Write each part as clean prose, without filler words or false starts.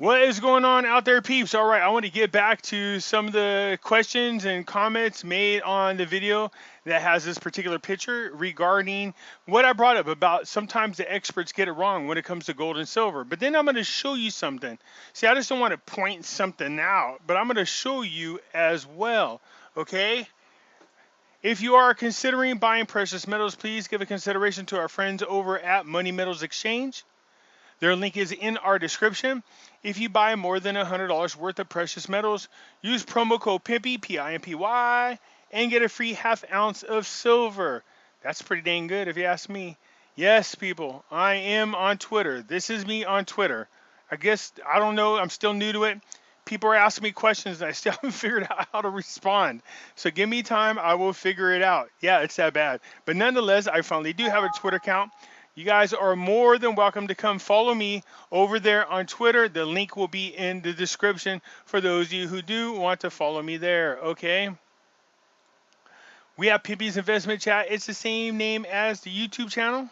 What is going on out there, peeps? All right, I want to get back to some of the questions and comments made on the video that has this particular picture regarding what I brought up about sometimes the experts get it wrong when it comes to gold and silver. But then I'm going to show you something. See, I just don't want to point something out, but I'm going to show you as well, okay? If you are considering buying precious metals, please give a consideration to our friends over at Money Metals Exchange. Their link is in our description. If you buy more than $100 worth of precious metals, use promo code Pimpy, P-I-M-P-Y, and get a free ½ ounce of silver. That's pretty dang good if you ask me. Yes, people, I am on Twitter. This is me on Twitter. I guess, I don't know, I'm still new to it. People are asking me questions and I still haven't figured out how to respond. So give me time, I will figure it out. Yeah, it's that bad. But nonetheless, I finally do have a Twitter account. You guys are more than welcome to come follow me over there on Twitter. The link will be in the description for those of you who do want to follow me there, okay? We have Pimpy's Investment Chat. It's the same name as the YouTube channel.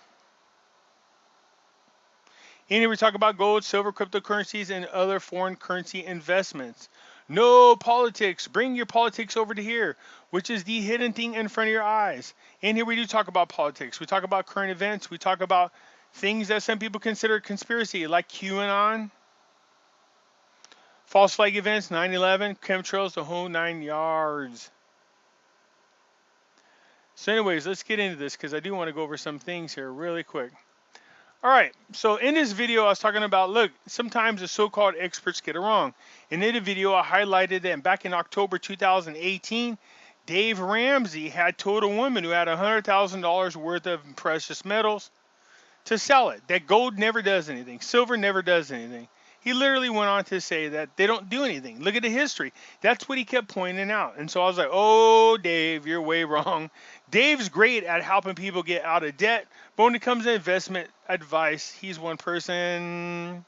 In here we talk about gold, silver, cryptocurrencies, and other foreign currency investments. No politics. Bring your politics over to here, which is the hidden thing in front of your eyes. In here we do talk about politics. We talk about current events. We talk about things that some people consider conspiracy, like QAnon, false flag events, 9/11, chemtrails, the whole 9 yards. So anyways, let's get into this because I do want to go over some things here really quick. All right, so in this video, I was talking about, look, sometimes the so-called experts get it wrong. And in the video, I highlighted that back in October 2018, Dave Ramsey had told a woman who had $100,000 worth of precious metals to sell it, that gold never does anything, silver never does anything. He literally went on to say that they don't do anything. Look at the history. That's what he kept pointing out. And so I was like, oh, Dave, you're way wrong. Dave's great at helping people get out of debt, but when it comes to investment advice, he's one person,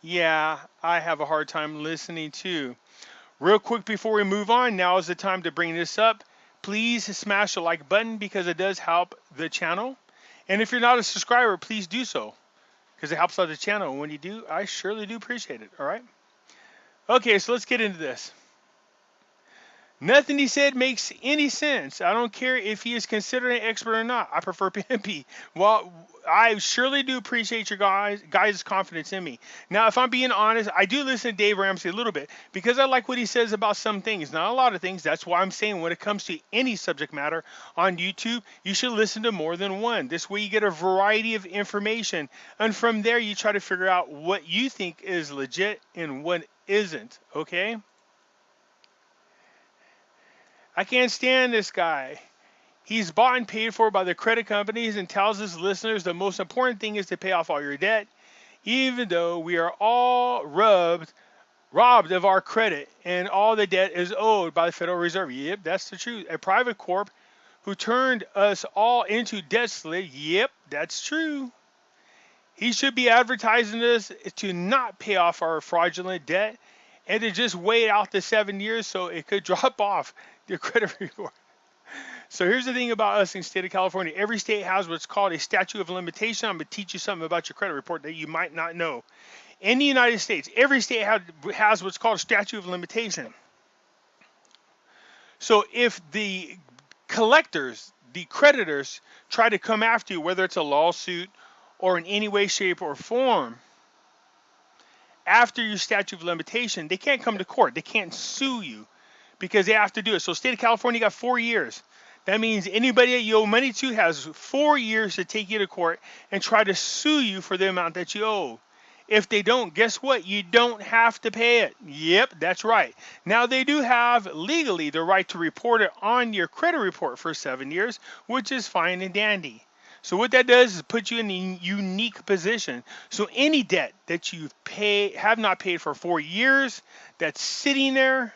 yeah, I have a hard time listening to. Real quick before we move on, now is the time to bring this up. Please smash the like button because it does help the channel. And if you're not a subscriber, please do so, because it helps out the channel. And when you do, I surely do appreciate it, all right? Okay, so let's get into this. Nothing he said makes any sense. I don't care if he is considered an expert or not. I prefer Pimpy. Well, I surely do appreciate your guys' confidence in me. Now, if I'm being honest, I do listen to Dave Ramsey a little bit because I like what he says about some things. Not a lot of things. That's why I'm saying when it comes to any subject matter on YouTube, you should listen to more than one. This way you get a variety of information. And from there, you try to figure out what you think is legit and what isn't. Okay? I can't stand this guy. He's bought and paid for by the credit companies and tells his listeners the most important thing is to pay off all your debt, even though we are all robbed of our credit and all the debt is owed by the Federal Reserve. Yep, that's the truth. A private corp who turned us all into debt slaves. Yep, that's true. He should be advertising us to not pay off our fraudulent debt and to just wait out the 7 years so it could drop off your credit report. So here's the thing about us in the state of California. Every state has what's called a statute of limitation. I'm going to teach you something about your credit report that you might not know. In the United States, every state has what's called a statute of limitation. So if the collectors, the creditors, try to come after you, whether it's a lawsuit or in any way, shape, or form, after your statute of limitation, they can't come to court. They can't sue you because they have to do it. So state of California got 4 years. That means anybody that you owe money to has 4 years to take you to court and try to sue you for the amount that you owe. If they don't, guess what? You don't have to pay it. Yep, that's right. Now, they do have legally the right to report it on your credit report for 7 years, which is fine and dandy. So what that does is put you in a unique position. So any debt that you have not paid for 4 years that's sitting there,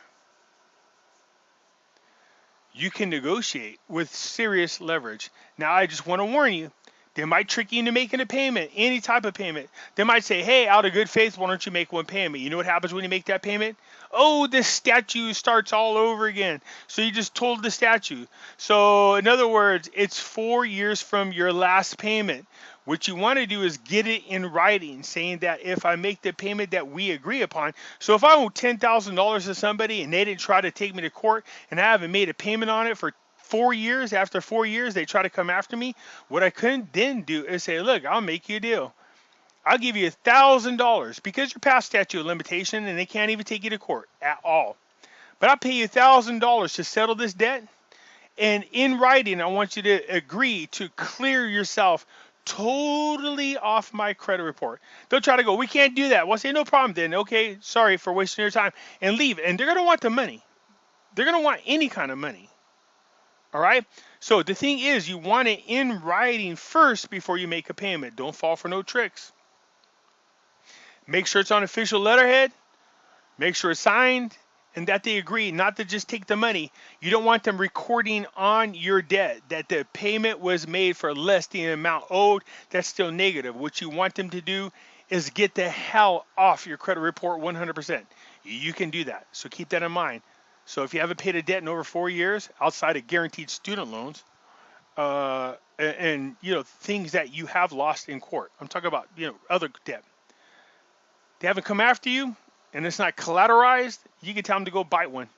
you can negotiate with serious leverage. Now, I just want to warn you, they might trick you into making a payment, any type of payment. They might say, hey, out of good faith, why don't you make one payment? You know what happens when you make that payment? Oh, the statute starts all over again. So you just told the statute. So in other words, it's 4 years from your last payment, What you want to do is get it in writing, saying that if I make the payment that we agree upon, so if I owe $10,000 to somebody and they didn't try to take me to court and I haven't made a payment on it for 4 years, after 4 years they try to come after me, what I couldn't then do is say, look, I'll make you a deal. I'll give you $1,000 because you're past statute of limitation and they can't even take you to court at all. But I'll pay you $1,000 to settle this debt. And in writing, I want you to agree to clear yourself totally off my credit report. They'll try to go, we can't do that. Well, say, no problem then. Okay, sorry for wasting your time, and leave. And they're going to want the money. They're going to want any kind of money. All right? So the thing is, you want it in writing first before you make a payment. Don't fall for no tricks. Make sure it's on official letterhead. Make sure it's signed. And that they agree not to just take the money. You don't want them recording on your debt that the payment was made for less than the amount owed. That's still negative. What you want them to do is get the hell off your credit report 100%. You can do that. So keep that in mind. So if you haven't paid a debt in over 4 years, outside of guaranteed student loans, and things that you have lost in court. I'm talking about other debt. They haven't come after you, and it's not collateralized, you can tell them to go bite one.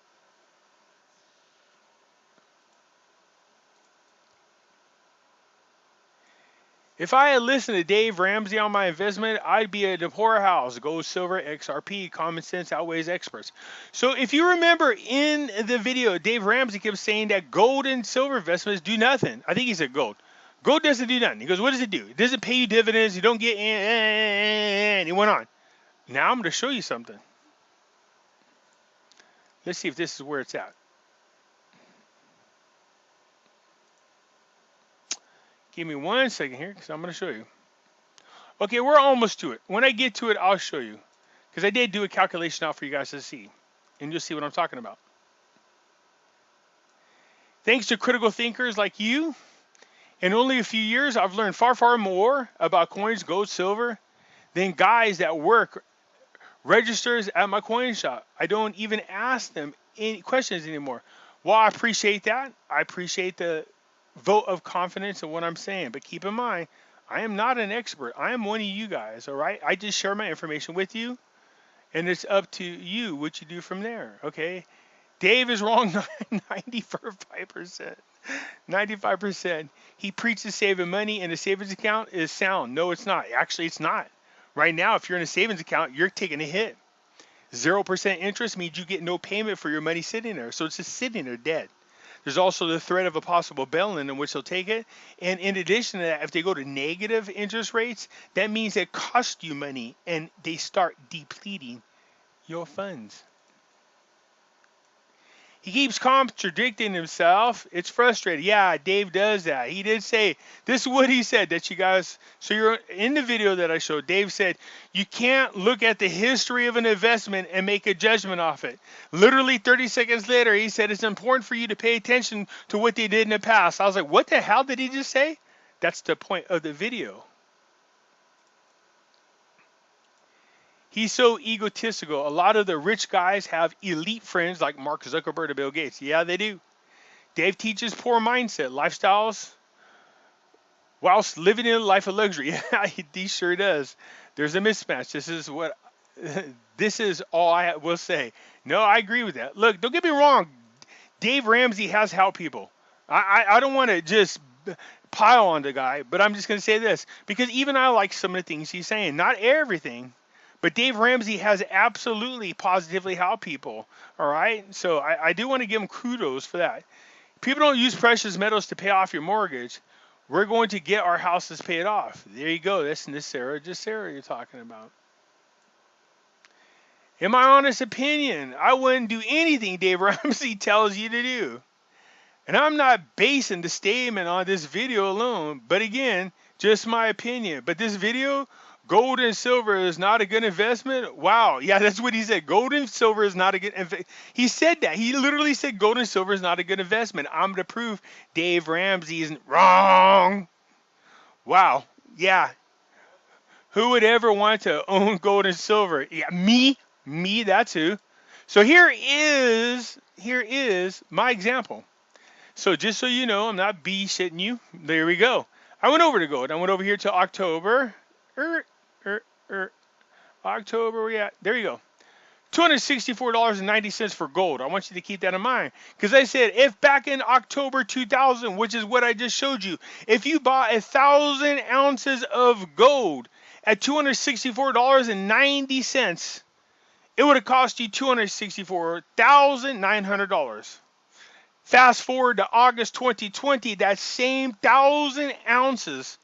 If I had listened to Dave Ramsey on my investment, I'd be in a poorhouse. Gold, silver, XRP, common sense outweighs experts. So if you remember in the video, Dave Ramsey kept saying that gold and silver investments do nothing. I think he said gold. Gold doesn't do nothing. He goes, what does it do? It doesn't pay you dividends. You don't get, and he went on. Now I'm going to show you something. Let's see if this is where it's at. Give me 1 second here because I'm going to show you. Okay, we're almost to it. When I get to it, I'll show you. Because I did do a calculation out for you guys to see. And you'll see what I'm talking about. Thanks to critical thinkers like you, in only a few years, I've learned far, far more about coins, gold, silver, than guys that work registers at my coin shop. I don't even ask them any questions anymore. Well, I appreciate that. I appreciate the vote of confidence in what I'm saying. But keep in mind, I am not an expert. I am one of you guys, all right? I just share my information with you, and it's up to you what you do from there, okay? Dave is wrong 95%. 95%. He preaches saving money in a savings account is sound. No, it's not. Actually, it's not. Right now, if you're in a savings account, you're taking a hit. 0% interest means you get no payment for your money sitting there. So it's just sitting there dead. There's also the threat of a possible bail-in in which they'll take it. And in addition to that, if they go to negative interest rates, that means it costs you money and they start depleting your funds. He keeps contradicting himself. It's frustrating. Yeah, Dave does that. He did say, this is what he said that you guys, so you're in the video that I showed, Dave said, you can't look at the history of an investment and make a judgment off it. Literally 30 seconds later, he said, it's important for you to pay attention to what they did in the past. I was like, what the hell did he just say? That's the point of the video. He's so egotistical. A lot of the rich guys have elite friends like Mark Zuckerberg and Bill Gates. Yeah, they do. Dave teaches poor mindset, lifestyles, whilst living in a life of luxury. Yeah, he sure does. There's a mismatch. This is all I will say. No, I agree with that. Look, don't get me wrong. Dave Ramsey has helped people. I don't want to just pile on the guy, but I'm just going to say this. Because even I like some of the things he's saying. Not everything. But Dave Ramsey has absolutely positively helped people, all right? So I do want to give him kudos for that. People don't use precious metals to pay off your mortgage. We're going to get our houses paid off. There you go. That's Gesara you're talking about. In my honest opinion, I wouldn't do anything Dave Ramsey tells you to do. And I'm not basing the statement on this video alone, but again, just my opinion. But this video, gold and silver is not a good investment. Wow. Yeah, that's what he said. Gold and silver is not a good investment. He said that. He literally said gold and silver is not a good investment. I'm going to prove Dave Ramsey isn't wrong. Wow. Yeah. Who would ever want to own gold and silver? Yeah, me, that's who. So here is my example. So just so you know, I'm not B-shitting you. There we go. I went over to gold. I went over here to October. Er, er, er, October, where we at? There you go. $264.90 for gold. I want you to keep that in mind. Because I said, if back in October 2000, which is what I just showed you, if you bought 1,000 ounces of gold at $264.90, it would have cost you $264,900. Fast forward to August 2020, that same 1,000 ounces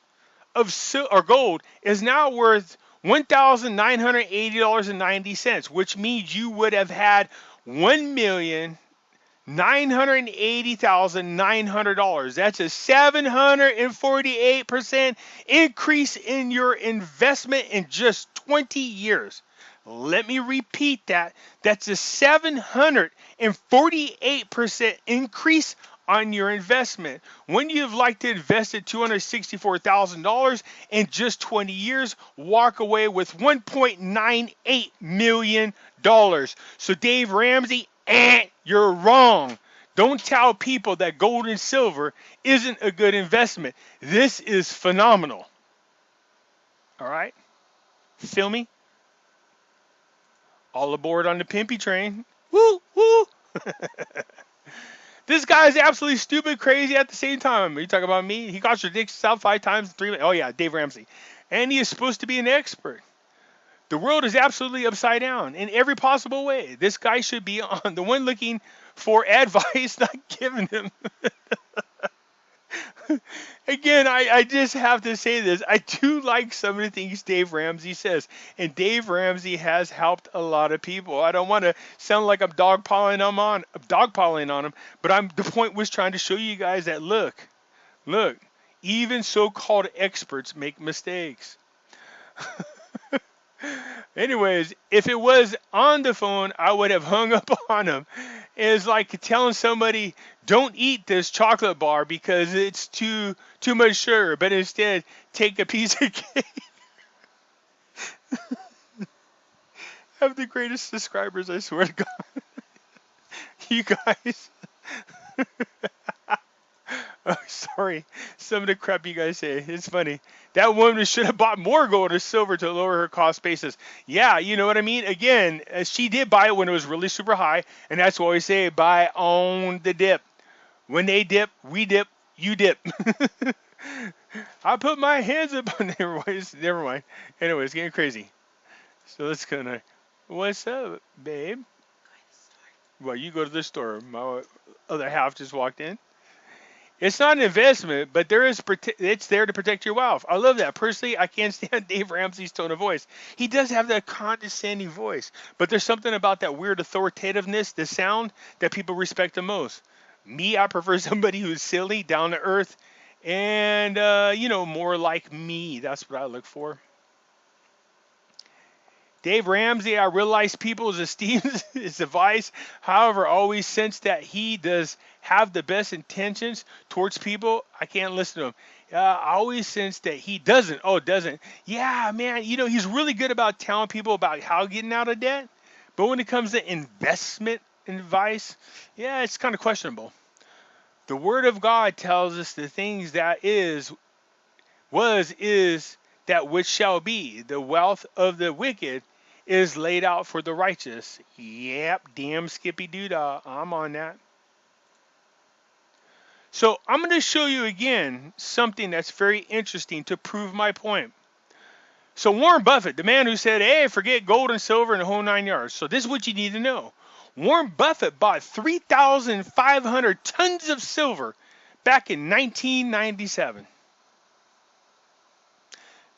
of gold is now worth $1,980.90, which means you would have had $1,980,900. That's a 748% increase in your investment in just 20 years. Let me repeat that. That's a 748% increase on your investment. When you've like to invest $264,000 in just 20 years, walk away with $1.98 million. So Dave Ramsey, you're wrong. Don't tell people that gold and silver isn't a good investment. This is phenomenal. All right? Feel me? All aboard on the Pimpy train. Woo, woo. This guy is absolutely stupid, crazy at the same time. Are you talking about me? He contradicts himself 5 times in 3 minutes. Oh, yeah, Dave Ramsey. And he is supposed to be an expert. The world is absolutely upside down in every possible way. This guy should be on the one looking for advice, not giving him. Again, I just have to say this. I do like some of the things Dave Ramsey says. And Dave Ramsey has helped a lot of people. I don't want to sound like I'm dogpiling on him, but the point was trying to show you guys that look, even so-called experts make mistakes. Anyways, if it was on the phone, I would have hung up on him. It's like telling somebody, don't eat this chocolate bar because it's too much sugar, but instead take a piece of cake. I have the greatest subscribers, I swear to God. You guys. Oh, sorry. Some of the crap you guys say. It's funny. That woman should have bought more gold or silver to lower her cost basis. Yeah, you know what I mean? Again, she did buy it when it was really super high, and that's why we say buy on the dip. When they dip, we dip, you dip. I put my hands up on there. Never mind. Anyway, it's getting crazy. So let's go now. What's up, babe? Well, you go to the store. My other half just walked in. It's not an investment, but it's there to protect your wealth. I love that. Personally, I can't stand Dave Ramsey's tone of voice. He does have that condescending voice, but there's something about that weird authoritativeness, the sound, that people respect the most. Me, I prefer somebody who's silly, down to earth, and, more like me. That's what I look for. Dave Ramsey, I realize people's esteem his advice. However, I always sense that he does have the best intentions towards people. I can't listen to him. I always sense that he doesn't. Oh, doesn't. Yeah, man. He's really good about telling people about how getting out of debt. But when it comes to investment advice, yeah, it's kind of questionable. The Word of God tells us the things that is, that which shall be. The wealth of the wicked is laid out for the righteous. Yep, damn Skippy Doodah. I'm on that. So I'm going to show you again something that's very interesting to prove my point. So Warren Buffett, the man who said, hey, forget gold and silver and the whole 9 yards. So this is what you need to know. Warren Buffett bought 3,500 tons of silver back in 1997.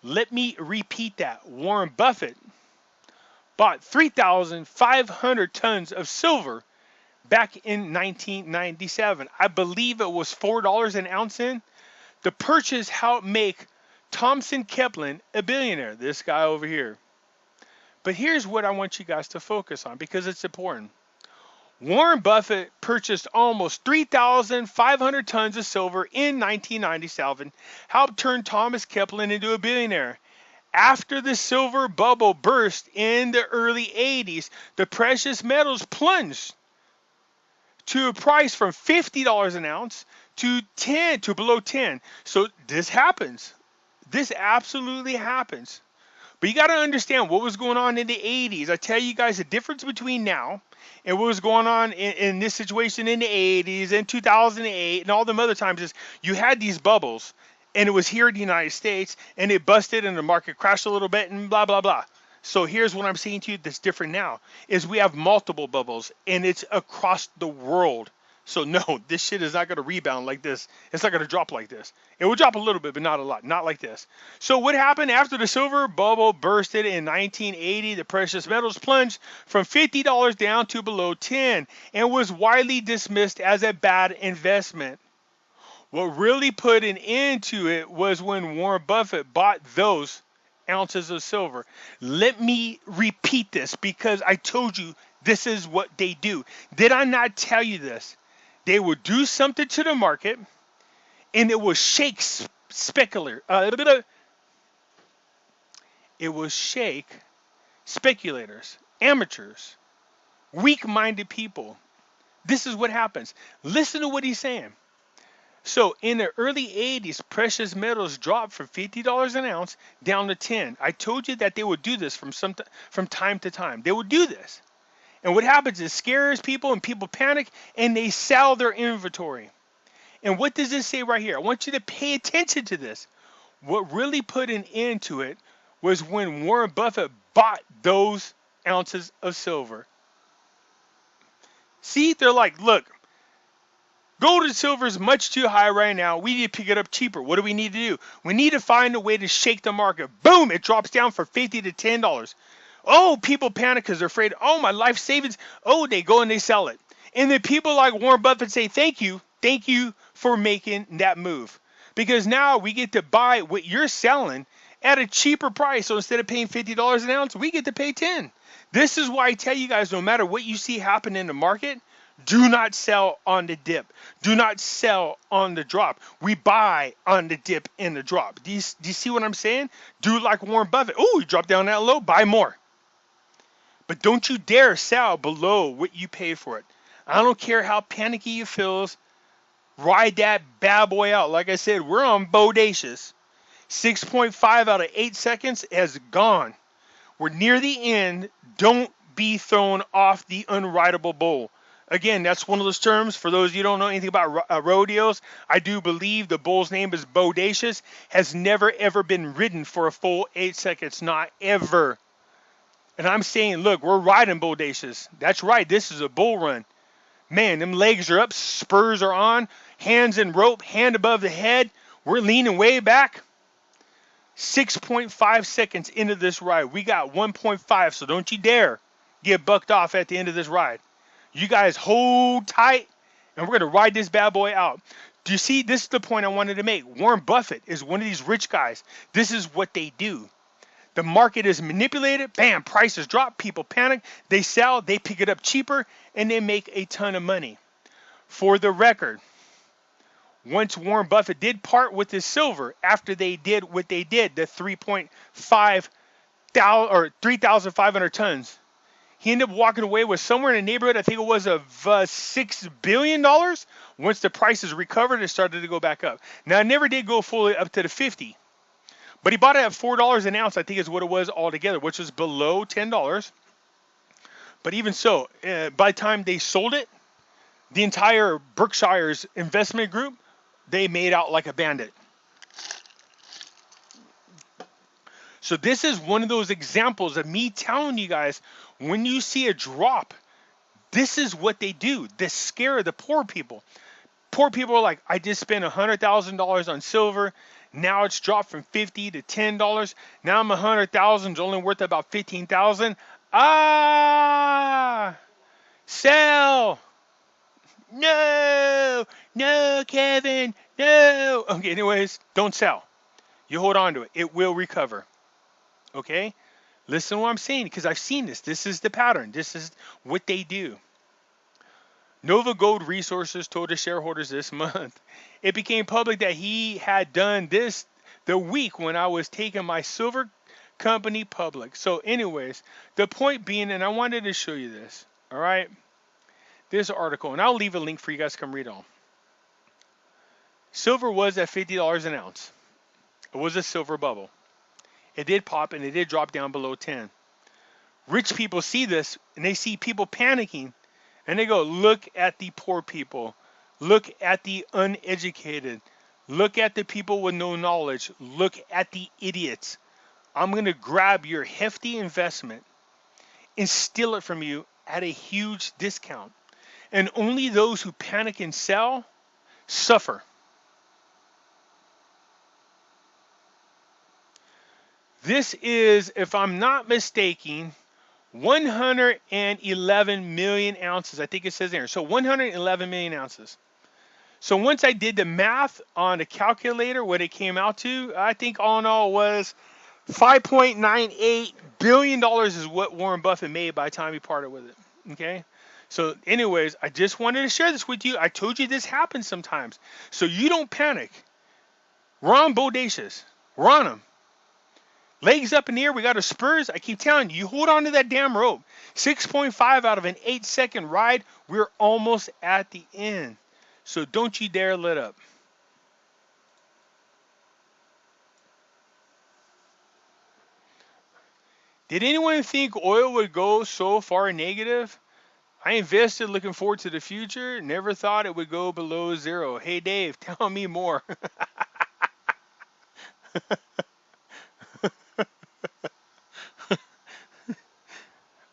Let me repeat that. Warren Buffett bought 3,500 tons of silver back in 1997. I believe it was $4 an ounce in. The purchase helped make Thompson Kepler a billionaire, this guy over here. But here's what I want you guys to focus on because it's important. Warren Buffett purchased almost 3,500 tons of silver in 1997, helped turn Thomas Kepler into a billionaire. After the silver bubble burst in the early 80s, the precious metals plunged to a price from $50 an ounce to 10, to below 10. So this happens. This absolutely happens. But you got to understand what was going on in the 80s. I tell you guys the difference between now and what was going on in this situation in the 80s and 2008 and all them other times is you had these bubbles, and it was here in the United States, and it busted and the market crashed a little bit and blah, blah, blah. So here's what I'm saying to you that's different now is we have multiple bubbles, and it's across the world. So no, this shit is not going to rebound like this. It's not going to drop like this. It will drop a little bit, but not a lot. Not like this. So what happened after the silver bubble bursted in 1980? The precious metals plunged from $50 down to below 10 and was widely dismissed as a bad investment. What really put an end to it was when Warren Buffett bought those ounces of silver. Let me repeat this because I told you this is what they do. Did I not tell you this? They would do something to the market, and it will shake speculators. It will shake speculators, amateurs, weak-minded people. This is what happens. Listen to what he's saying. So in the early 80s, precious metals dropped from $50 an ounce down to 10. I told you that they would do this from time to time. They would do this. And what happens is scares people and people panic and they sell their inventory. And what does this say right here? I want you to pay attention to this. What really put an end to it was when Warren Buffett bought those ounces of silver. See, they're like, look, gold and silver is much too high right now. We need to pick it up cheaper. What do we need to do? We need to find a way to shake the market. Boom, it drops down from $50 to $10. Oh, people panic because they're afraid. Oh, my life savings. Oh, they go and they sell it. And then people like Warren Buffett say, thank you for making that move. Because now we get to buy what you're selling at a cheaper price. So instead of paying $50 an ounce, we get to pay 10. This is why I tell you guys, no matter what you see happen in the market, do not sell on the dip. Do not sell on the drop. We buy on the dip and the drop. Do you see what I'm saying? Do like Warren Buffett. Oh, you dropped down that low, buy more. But don't you dare sell below what you paid for it. I don't care how panicky you feels. Ride that bad boy out. Like I said, we're on bodacious. 6.5 out of 8 seconds has gone. We're near the end. Don't be thrown off the unrideable bull. Again, that's one of those terms. For those of you who don't know anything about rodeos, I do believe the bull's name is bodacious. Has never, ever been ridden for a full 8 seconds. Not ever. And I'm saying, look, we're riding bodacious. That's right. This is a bull run. Man, them legs are up. Spurs are on. Hands in rope. Hand above the head. We're leaning way back. 6.5 seconds into this ride. We got 1.5, so don't you dare get bucked off at the end of this ride. You guys hold tight, and we're going to ride this bad boy out. Do you see? This is the point I wanted to make. Warren Buffett is one of these rich guys. This is what they do. The market is manipulated. Bam, prices drop. People panic. They sell. They pick it up cheaper, and they make a ton of money. For the record, once Warren Buffett did part with his silver after they did what they did, the 3,500 tons, he ended up walking away with somewhere in the neighborhood, I think it was of $6 billion. Once the prices recovered, it started to go back up. Now, it never did go fully up to the 50. But he bought it at $4 an ounce, I think is what it was altogether, which was below $10. But even so, by the time they sold it, the entire Berkshire's investment group, they made out like a bandit. So this is one of those examples of me telling you guys, when you see a drop, this is what they do. They scare the poor people. Poor people are like, I just spent $100,000 on silver. Now it's dropped from $50 to $10. Now I'm $100,000, only worth about $15,000. Ah, sell. No, Kevin, no. Okay, anyways, don't sell. You hold on to it. It will recover. Okay? Listen to what I'm saying, because I've seen this. This is the pattern. This is what they do. Nova Gold Resources told the shareholders this month it became public that he had done this the week when I was taking my silver company public. So anyways, the point being, and I wanted to show you this, all right? This article, and I'll leave a link for you guys to come read on. Silver was at $50 an ounce. It was a silver bubble. It did pop and it did drop down below 10. Rich people see this and they see people panicking and they go, look at the poor people. Look at the uneducated. Look at the people with no knowledge. Look at the idiots. I'm going to grab your hefty investment and steal it from you at a huge discount. And only those who panic and sell suffer. This is, if I'm not mistaken, 111 million ounces. I think it says there. So 111 million ounces. So once I did the math on a calculator, what it came out to, I think all in all was $5.98 billion is what Warren Buffett made by the time he parted with it. Okay? So anyways, I just wanted to share this with you. I told you this happens sometimes. So you don't panic. We're on bodacious. We're on them. Legs up in the air. We got our spurs. I keep telling you, you hold on to that damn rope. 6.5 out of an 8-second ride. We're almost at the end. So don't you dare let up. Did anyone think oil would go so far negative? I invested looking forward to the future. Never thought it would go below zero. Hey, Dave, tell me more.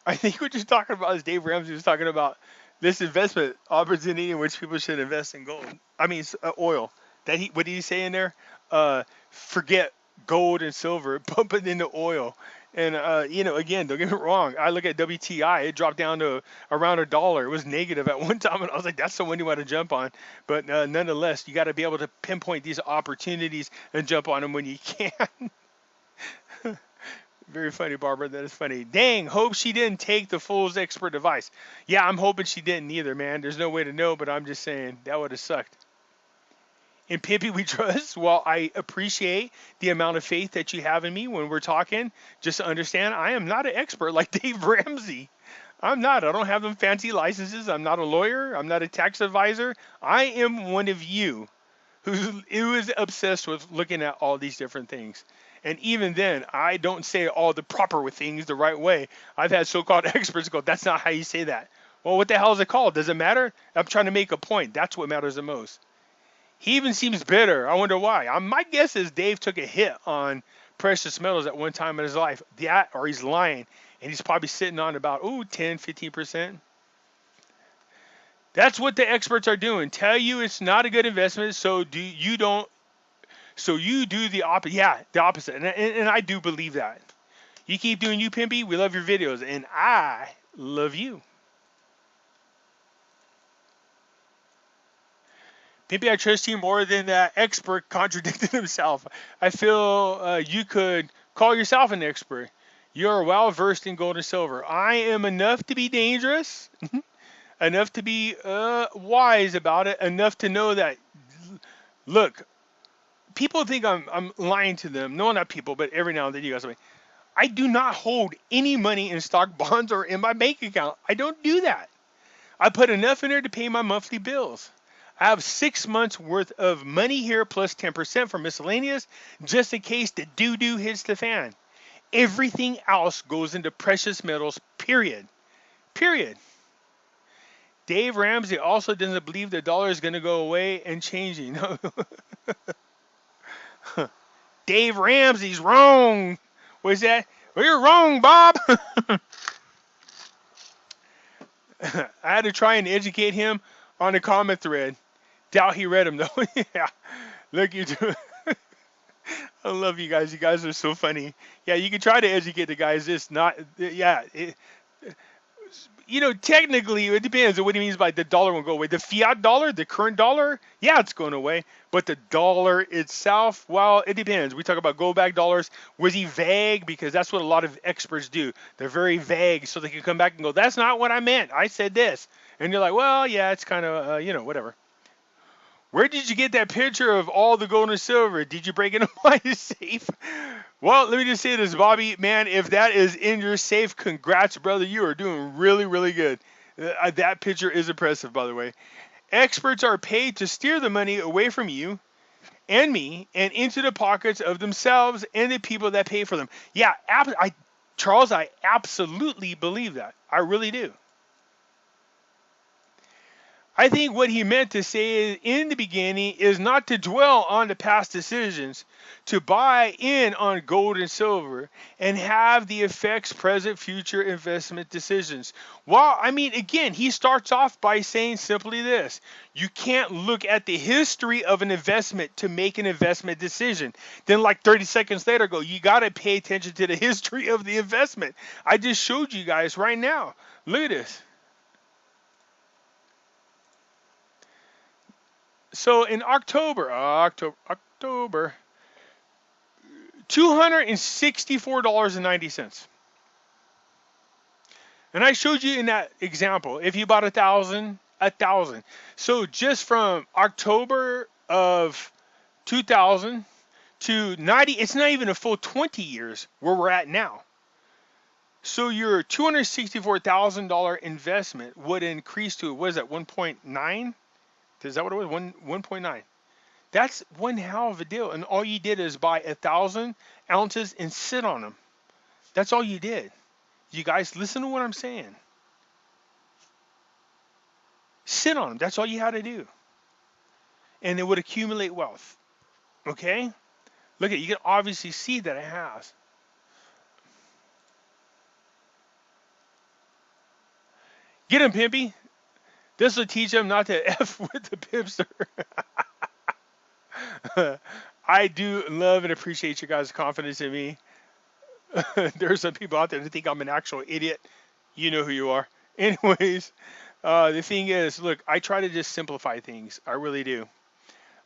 I think what you're talking about is Dave Ramsey was talking about this investment opportunity in which people should invest in gold. I mean, oil. What did he say in there? Forget gold and silver, pump it into oil. And, again, don't get me wrong. I look at WTI. It dropped down to around $1. It was negative at one time, and I was like, that's the one you want to jump on. But nonetheless, you got to be able to pinpoint these opportunities and jump on them when you can. Very funny, Barbara. That is funny. Dang, hope she didn't take the fool's expert advice. Yeah, I'm hoping she didn't either, man. There's no way to know, but I'm just saying that would have sucked. In Pimpy we trust. While I appreciate the amount of faith that you have in me when we're talking, just to understand, I am not an expert like Dave Ramsey. I'm not. I don't have them fancy licenses. I'm not a lawyer. I'm not a tax advisor. I am one of you who is obsessed with looking at all these different things. And even then, I don't say all the proper things the right way. I've had so-called experts go, that's not how you say that. Well, what the hell is it called? Does it matter? I'm trying to make a point. That's what matters the most. He even seems bitter. I wonder why. My guess is Dave took a hit on precious metals at one time in his life. That, or he's lying. And he's probably sitting on about, 10, 15%. That's what the experts are doing. Tell you it's not a good investment, so you do the opposite. Yeah, the opposite. And I do believe that. You keep doing you, Pimpy. We love your videos. And I love you. Pimpy, I trust you more than that expert contradicted himself. I feel you could call yourself an expert. You're well versed in gold and silver. I am enough to be dangerous, enough to be wise about it, enough to know that, look, people think I'm lying to them. No, not people, but every now and then you guys say, I do not hold any money in stock bonds or in my bank account. I don't do that. I put enough in there to pay my monthly bills. I have 6 months worth of money here plus 10% for miscellaneous just in case the doo-doo hits the fan. Everything else goes into precious metals, period. Period. Dave Ramsey also doesn't believe the dollar is going to go away and changing. Dave Ramsey's wrong. What's that? Well, you're wrong, Bob. I had to try and educate him on a comment thread. Doubt he read them, though. Yeah. Look, you do. I love you guys. You guys are so funny. Yeah, you can try to educate the guys. It's not, yeah. Technically, it depends on what he means by the dollar won't go away. The fiat dollar, the current dollar, yeah, it's going away. But the dollar itself, well, it depends. We talk about gold-backed dollars. Was he vague? Because that's what a lot of experts do. They're very vague, so they can come back and go, that's not what I meant. I said this. And you're like, well, yeah, it's kind of, whatever. Where did you get that picture of all the gold and silver? Did you break into my safe? Well, let me just say this, Bobby. Man, if that is in your safe, congrats, brother. You are doing really, really good. That picture is impressive, by the way. Experts are paid to steer the money away from you and me and into the pockets of themselves and the people that pay for them. Yeah, Charles, I absolutely believe that. I really do. I think what he meant to say in the beginning is not to dwell on the past decisions, to buy in on gold and silver and have the effects present future investment decisions. Well, I mean, again, he starts off by saying simply this: you can't look at the history of an investment to make an investment decision. Then, like 30 seconds later, go, you got to pay attention to the history of the investment. I just showed you guys right now. Look at this. So in October, $264.90. And I showed you in that example, if you bought 1,000. So just from October of 2000 to 90, it's not even a full 20 years where we're at now. So your $264,000 investment would increase to, what is that, 1.9? Is that what it was? 1.9. That's one hell of a deal. And all you did is buy 1,000 ounces and sit on them. That's all you did. You guys, listen to what I'm saying. Sit on them. That's all you had to do. And it would accumulate wealth. Okay? Look at, you can obviously see that it has. Get him, Pimpy. This will teach them not to F with the pipster. I do love and appreciate your guys' confidence in me. There's some people out there that think I'm an actual idiot. You know who you are. Anyways, the thing is, look, I try to just simplify things. I really do.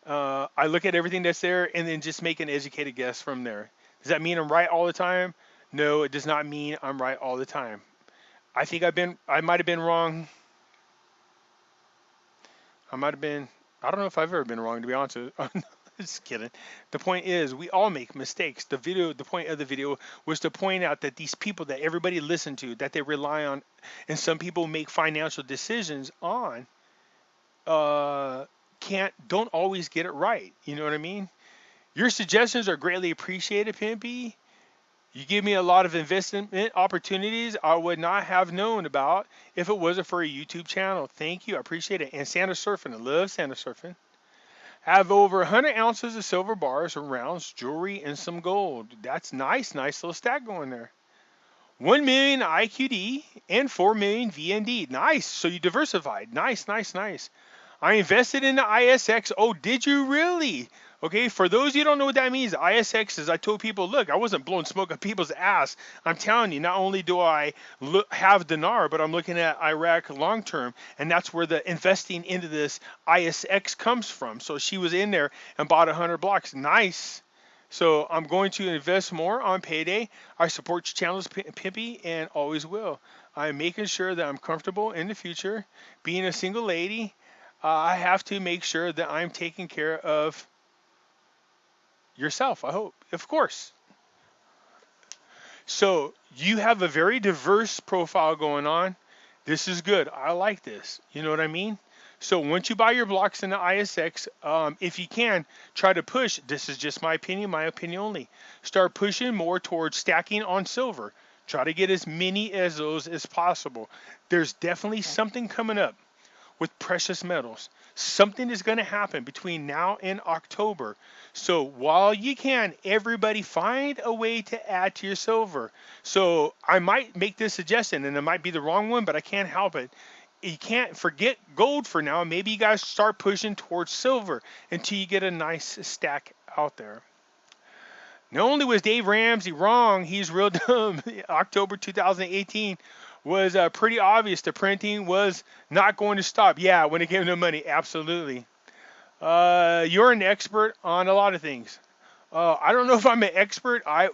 I look at everything that's there and then just make an educated guess from there. Does that mean I'm right all the time? No, it does not mean I'm right all the time. I think I might have been wrong. I don't know if I've ever been wrong, to be honest with you. Just kidding. The point is, we all make mistakes. The point of the video was to point out that these people that everybody listen to, that they rely on, and some people make financial decisions on, don't always get it right. You know what I mean? Your suggestions are greatly appreciated, Pimpy. You give me a lot of investment opportunities I would not have known about if it wasn't for a YouTube channel. Thank you. I appreciate it. And Santa Surfing. I love Santa Surfing. Have over 100 ounces of silver bars or rounds, jewelry, and some gold. That's nice. Nice little stack going there. 1 million IQD and 4 million VND. Nice. So you diversified. Nice, nice, nice. I invested in the ISX. Oh, did you really? Okay, for those of you who don't know what that means, ISX is, I told people, look, I wasn't blowing smoke up people's ass. I'm telling you, not only do I have dinar, but I'm looking at Iraq long term, and that's where the investing into this ISX comes from. So she was in there and bought 100 blocks. Nice. So I'm going to invest more on payday. I support your channels, Pimpy, and always will. I'm making sure that I'm comfortable in the future. Being a single lady, I have to make sure that I'm taking care of yourself, I hope, of course. So you have a very diverse profile going on. This is good. I like this. You know what I mean? So once you buy your blocks in the ISX, if you can, try to push. This is just my opinion only. Start pushing more towards stacking on silver. Try to get as many as those as possible. There's definitely something coming up with precious metals. Something is going to happen between now and October. So while you can, everybody find a way to add to your silver. So I might make this suggestion, and it might be the wrong one, but I can't help it. You can't forget gold for now. Maybe you guys start pushing towards silver until you get a nice stack out there. Not only was Dave Ramsey wrong, he's real dumb. October 2018 was pretty obvious. The printing was not going to stop. Yeah, when it came to money, absolutely. You're an expert on a lot of things. I don't know if I'm an expert. I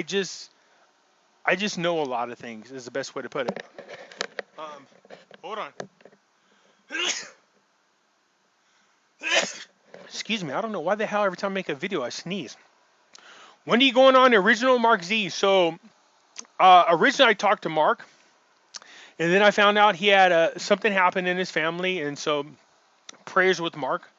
just know a lot of things is the best way to put it. Hold on. Excuse me. I don't know why the hell every time I make a video I sneeze. When are you going on the original Mark Z? So originally I talked to Mark, and then I found out he had something happen in his family, and so prayers with Mark.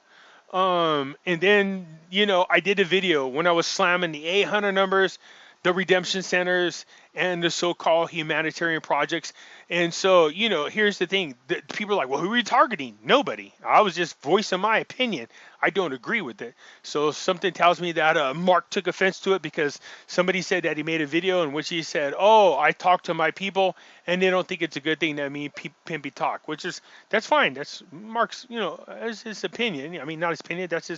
And then, I did a video when I was slamming the 800 numbers, the redemption centers, and the so-called humanitarian projects. And so, here's the thing. People are like, well, who are you targeting? Nobody. I was just voicing my opinion. I don't agree with it. So something tells me that Mark took offense to it because somebody said that he made a video in which he said, oh, I talked to my people, and they don't think it's a good thing that me and Pimpy talk, which is, that's fine. That's Mark's, that's his opinion. I mean, not his opinion. That's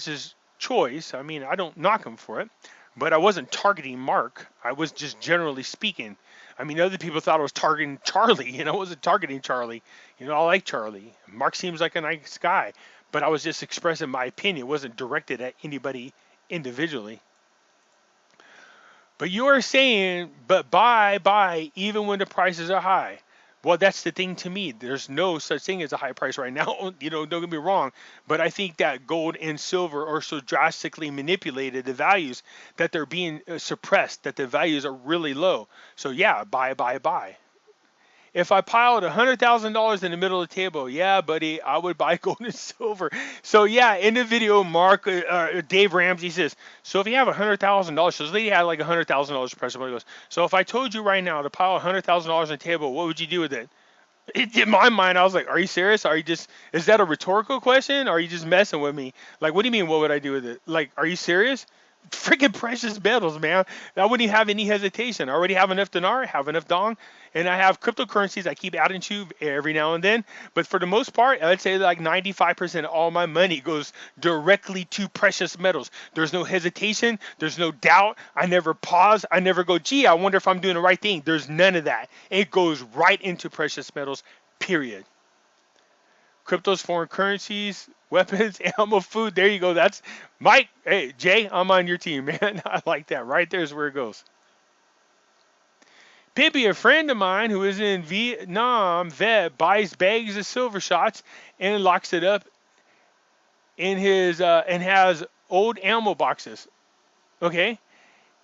his choice. I mean, I don't knock him for it, but I wasn't targeting Mark. I was just generally speaking. I mean, other people thought I was targeting Charlie. I wasn't targeting Charlie. I like Charlie. Mark seems like a nice guy, but I was just expressing my opinion. It wasn't directed at anybody individually. But you are saying, but buy, even when the prices are high. Well, that's the thing to me. There's no such thing as a high price right now. Don't get me wrong. But I think that gold and silver are so drastically manipulated, the values, that they're being suppressed, that the values are really low. So yeah, buy. If I piled $100,000 in the middle of the table, yeah, buddy, I would buy gold and silver. So yeah, in the video, Dave Ramsey says, so if you have $100,000, so this lady had like $100,000 precious money. Goes, so if I told you right now to pile $100,000 on the table, what would you do with it? In my mind, I was like, are you serious? Is that a rhetorical question? Or are you just messing with me? Like, what do you mean, what would I do with it? Like, are you serious? Freaking precious metals, man. I wouldn't even have any hesitation. I already have enough dinar, have enough dong, and I have cryptocurrencies I keep adding to every now and then. But for the most part, I'd say like 95% of all my money goes directly to precious metals. There's no hesitation. There's no doubt. I never pause. I never go, gee, I wonder if I'm doing the right thing. There's none of that. It goes right into precious metals, period. Cryptos, foreign currencies, weapons, ammo, food. There you go. That's Mike. Hey, Jay, I'm on your team, man. I like that. Right there's where it goes. Pimpy, a friend of mine who is in Vietnam vet, buys bags of silver shots and locks it up in his and has old ammo boxes. Okay,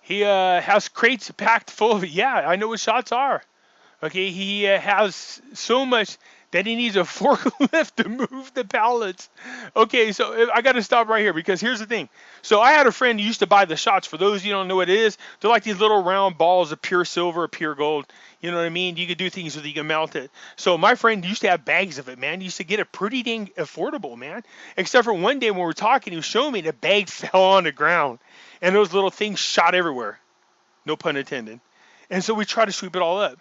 he has crates packed full of it. Yeah, I know what shots are. Okay, he has so much that he needs a forklift to move the pallets. Okay, so I got to stop right here because here's the thing. So I had a friend who used to buy the shots. For those of you who don't know what it is, they're like these little round balls of pure silver, pure gold. You know what I mean? You could do things with it. You can melt it. So my friend used to have bags of it, man. He used to get it pretty dang affordable, man. Except for one day when we were talking, he was showing me the bag fell on the ground. And those little things shot everywhere. No pun intended. And so we tried to sweep it all up.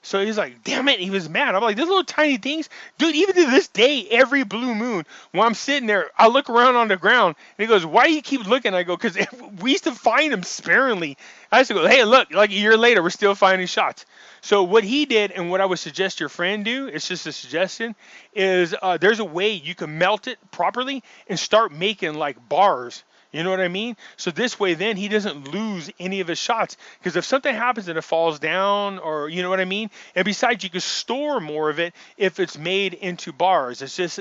So he's like, damn it, he was mad. I'm like, these little tiny things, dude, even to this day, every blue moon, when I'm sitting there, I look around on the ground, and he goes, why do you keep looking? I go, because we used to find them sparingly. I used to go, hey, look, like a year later, we're still finding shots. So what he did, and what I would suggest your friend do, it's just a suggestion, is there's a way you can melt it properly and start making like bars. You know what I mean? So this way, then he doesn't lose any of his shots. Because if something happens and it falls down, or you know what I mean. And besides, you can store more of it if it's made into bars. It's just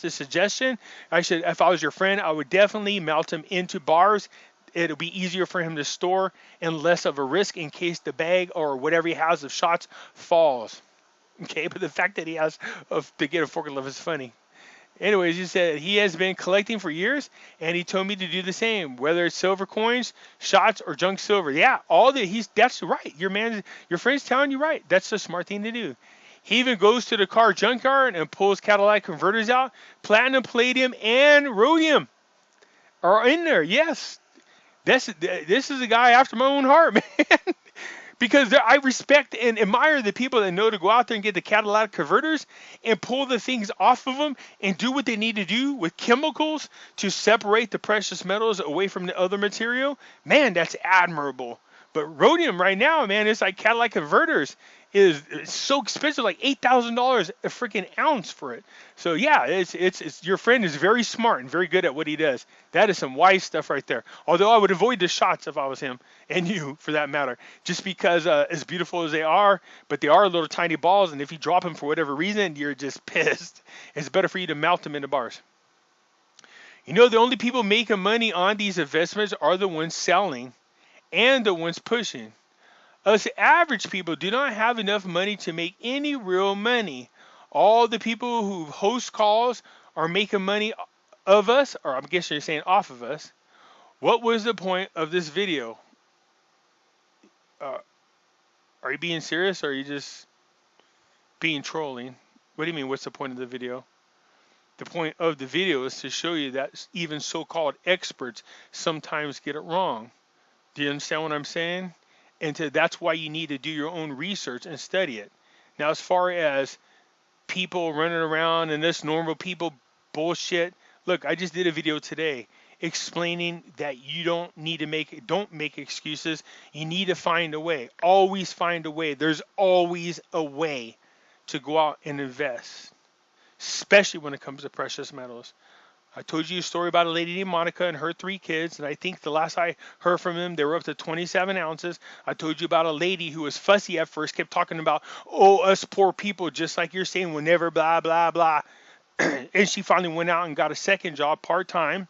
a suggestion. If I was your friend, I would definitely melt him into bars. It'll be easier for him to store and less of a risk in case the bag or whatever he has of shots falls. Okay, but the fact that he has to get a forklift is funny. Anyways, he said he has been collecting for years, and he told me to do the same, whether it's silver coins, shots, or junk silver. Yeah, that's right. Your friend's telling you right. That's the smart thing to do. He even goes to the car junkyard and pulls Cadillac converters out. Platinum, palladium, and rhodium are in there. Yes, this is a guy after my own heart, man. Because I respect and admire the people that know to go out there and get the catalytic converters and pull the things off of them and do what they need to do with chemicals to separate the precious metals away from the other material. Man, that's admirable. But rhodium right now, man, it's like catalytic converters is so expensive, like $8,000 a freaking ounce for it. So yeah, it's your friend is very smart and very good at what he does. That is some wise stuff right there. Although I would avoid the shots if I was him, and you for that matter, just because as beautiful as they are, but they are little tiny balls, and if you drop them for whatever reason, you're just pissed. It's better for you to melt them into bars. The only people making money on these investments are the ones selling and the ones pushing. Us average people do not have enough money to make any real money. All the people who host calls are making money of us, or I'm guessing you're saying off of us, what was the point of this video? Uh, are you being serious or are you just being trolling? What do you mean, what's the point of the video? The point of the video is to show you that even so-called experts sometimes get it wrong. Do you understand what I'm saying? And that's why you need to do your own research and study it. Now, as far as people running around and this normal people bullshit, look, I just did a video today explaining that you don't make excuses. You need to find a way. Always find a way. There's always a way to go out and invest, especially when it comes to precious metals. I told you a story about a lady named Monica and her 3 kids, and I think the last I heard from them, they were up to 27 ounces. I told you about a lady who was fussy at first, kept talking about, oh, us poor people, just like you're saying, will never blah, blah, blah. And she finally went out and got a second job, part-time.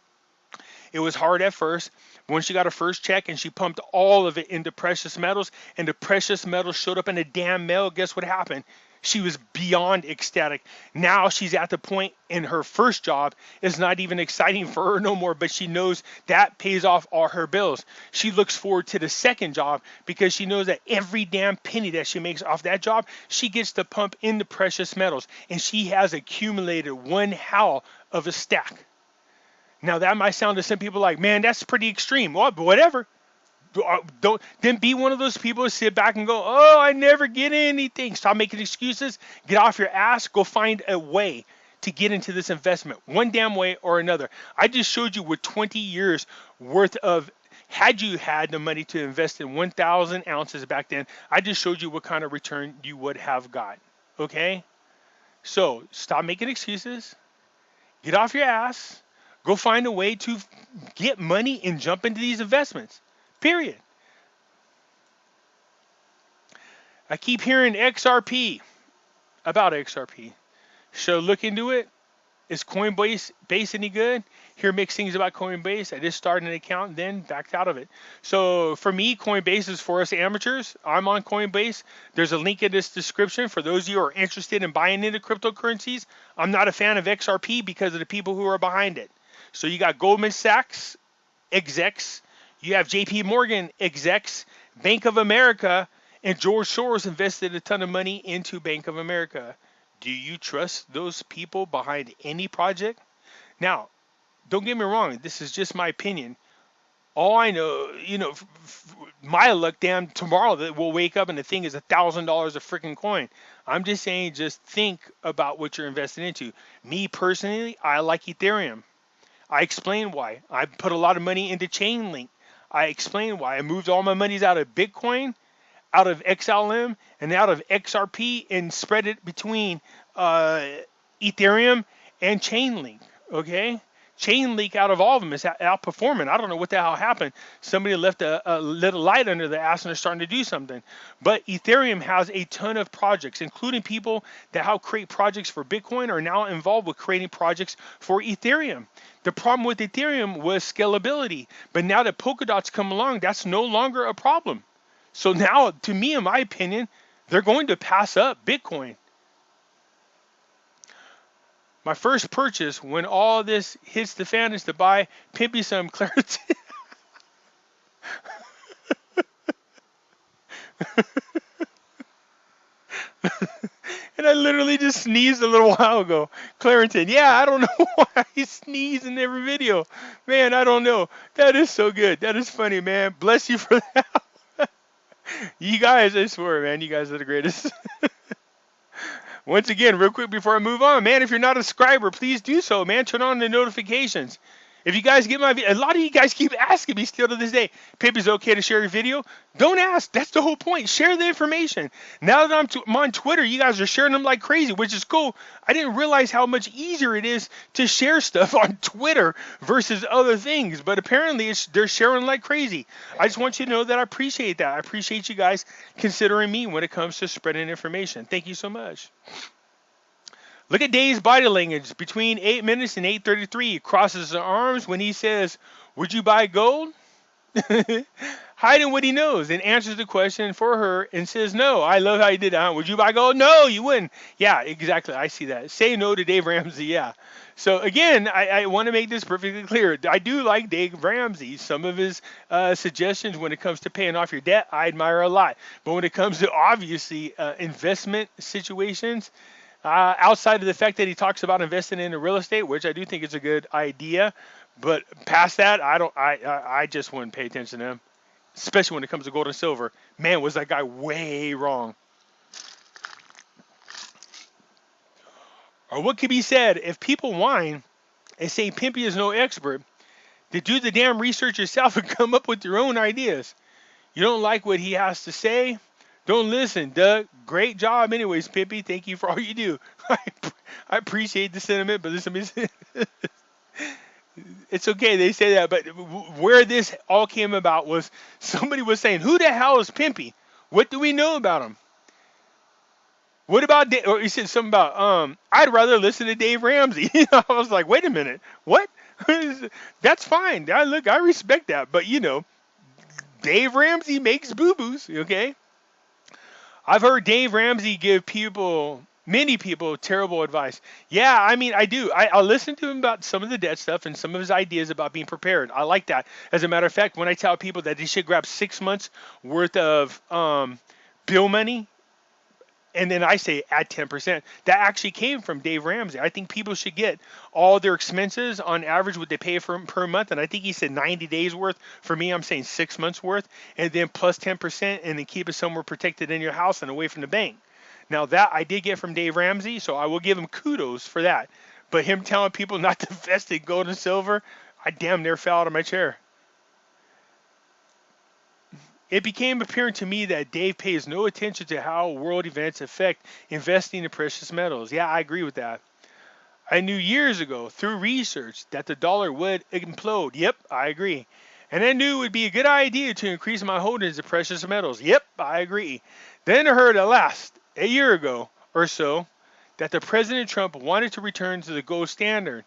It was hard at first. Once she got her first check and she pumped all of it into precious metals, and the precious metals showed up in a damn mail, guess what happened? She was beyond ecstatic. Now she's at the point in her first job is not even exciting for her no more, but she knows that pays off all her bills. She looks forward to the second job because she knows that every damn penny that she makes off that job, she gets to pump into precious metals, and she has accumulated one hell of a stack. Now that might sound to some people like, man, that's pretty extreme. Well, but whatever. Don't then be one of those people who sit back and go, oh, I never get anything. Stop making excuses. Get off your ass. Go find a way to get into this investment, one damn way or another. I just showed you with 20 years worth of, had you had the money to invest in 1,000 ounces back then, I just showed you what kind of return you would have got. Okay? So stop making excuses. Get off your ass. Go find a way to get money and jump into these investments. Period. I keep hearing XRP, about XRP. So look into it. Is Coinbase any good? Hear mixed things about Coinbase. I just started an account, then backed out of it. So for me, Coinbase is for us amateurs. I'm on Coinbase. There's a link in this description for those of you who are interested in buying into cryptocurrencies. I'm not a fan of XRP because of the people who are behind it. So you got Goldman Sachs execs. You have JP Morgan execs, Bank of America, and George Soros invested a ton of money into Bank of America. Do you trust those people behind any project? Now, don't get me wrong. This is just my opinion. All I know, my luck, damn, tomorrow that we'll wake up and the thing is $1,000 a freaking coin. I'm just saying, just think about what you're investing into. Me personally, I like Ethereum. I explain why. I put a lot of money into Chainlink. I explain why. I moved all my monies out of Bitcoin, out of XLM, and out of XRP and spread it between Ethereum and Chainlink. Okay? Chainlink out of all of them is outperforming. I don't know what the hell happened. Somebody left a little light under the ass and they're starting to do something. But Ethereum has a ton of projects, including people that help create projects for Bitcoin are now involved with creating projects for Ethereum. The problem with Ethereum was scalability. But now that Polkadot's come along, that's no longer a problem. So now, to me, in my opinion, they're going to pass up Bitcoin. My first purchase when all this hits the fan is to buy Pimpy some clarity. And I literally just sneezed a little while ago. Clarington, yeah, I don't know why I sneeze in every video. Man, I don't know. That is so good. That is funny, man. Bless you for that. You guys, I swear, man, you guys are the greatest. Once again, real quick before I move on, man, if you're not a subscriber, please do so, man. Turn on the notifications. If you guys get my video, a lot of you guys keep asking me still to this day, Pip, is it okay to share your video? Don't ask. That's the whole point. Share the information. Now that I'm on Twitter, you guys are sharing them like crazy, which is cool. I didn't realize how much easier it is to share stuff on Twitter versus other things, but apparently they're sharing like crazy. I just want you to know that I appreciate that. I appreciate you guys considering me when it comes to spreading information. Thank you so much. Look at Dave's body language. Between 8 minutes and 8:33, he crosses his arms when he says, would you buy gold? hiding what he knows, and answers the question for her and says no. I love how you did that. Would you buy gold? No, you wouldn't. Yeah, exactly. I see that. Say no to Dave Ramsey. Yeah. So again, I want to make this perfectly clear. I do like Dave Ramsey. Some of his suggestions when it comes to paying off your debt, I admire a lot. But when it comes to obviously investment situations, outside of the fact that he talks about investing in real estate, which I do think is a good idea, but past that, I don't. I just wouldn't pay attention to him, especially when it comes to gold and silver. Man, was that guy way wrong. Or what could be said if people whine and say Pimpy is no expert, to do the damn research yourself and come up with your own ideas. You don't like what he has to say? Don't listen, Doug. Great job anyways, Pimpy. Thank you for all you do. I appreciate the sentiment, but listen, it's okay they say that, but where this all came about was somebody was saying, who the hell is Pimpy? What do we know about him? What about or he said something about I'd rather listen to Dave Ramsey. I was like, wait a minute, what? That's fine. I respect that, but Dave Ramsey makes boo-boos, okay? I've heard Dave Ramsey give many people, terrible advice. Yeah, I mean, I do. I'll listen to him about some of the debt stuff and some of his ideas about being prepared. I like that. As a matter of fact, when I tell people that they should grab 6 months worth of bill money, and then I say add 10%, that actually came from Dave Ramsey. I think people should get all their expenses on average, what they pay for per month. And I think he said 90 days worth. For me, I'm saying 6 months worth, and then plus 10%, and then keep it somewhere protected in your house and away from the bank. Now that I did get from Dave Ramsey, so I will give him kudos for that. But him telling people not to invest in gold and silver, I damn near fell out of my chair. It became apparent to me that Dave pays no attention to how world events affect investing in precious metals. Yeah, I agree with that. I knew years ago through research that the dollar would implode. Yep, I agree. And I knew it would be a good idea to increase my holdings of precious metals. Yep, I agree. Then I heard at last, a year ago or so, that the President Trump wanted to return to the gold standard.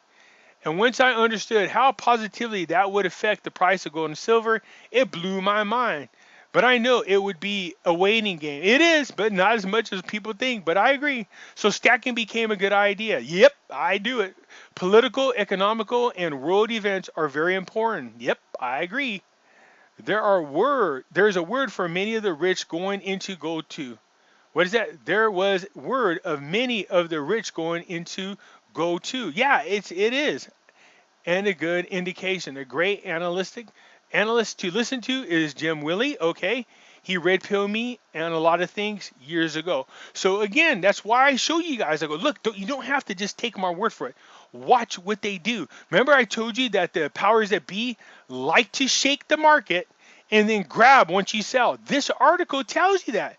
And once I understood how positively that would affect the price of gold and silver, it blew my mind. But I know it would be a waiting game. It is, but not as much as people think. But I agree. So stacking became a good idea. Yep, I do it. Political, economical, and world events are very important. Yep, I agree. There's a word for many of the rich going into gold too. What is that? There was word of many of the rich going into gold too. Yeah, it is. And a good indication. A great analyst to listen to is Jim Willie. Okay, he red pilled me and a lot of things years ago. So again, that's why I show you guys. I go, look, you don't have to just take my word for it. Watch what they do. Remember I told you that the powers that be like to shake the market and then grab once you sell. This article tells you that.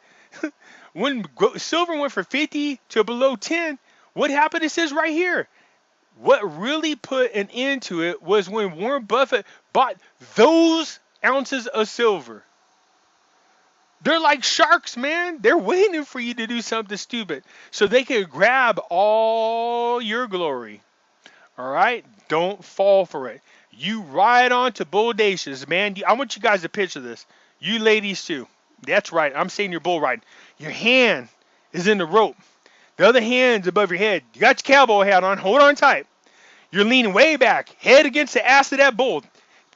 When silver went from 50 to below 10, what happened? It says right here. What really put an end to it was when Warren Buffett bought those ounces of silver. They're like sharks, man. They're waiting for you to do something stupid so they can grab all your glory. All right? Don't fall for it. You ride on to bodacious, man. I want you guys to picture this. You ladies too. That's right. I'm saying you're bull riding. Your hand is in the rope. The other hand's above your head. You got your cowboy hat on. Hold on tight. You're leaning way back, head against the ass of that bull.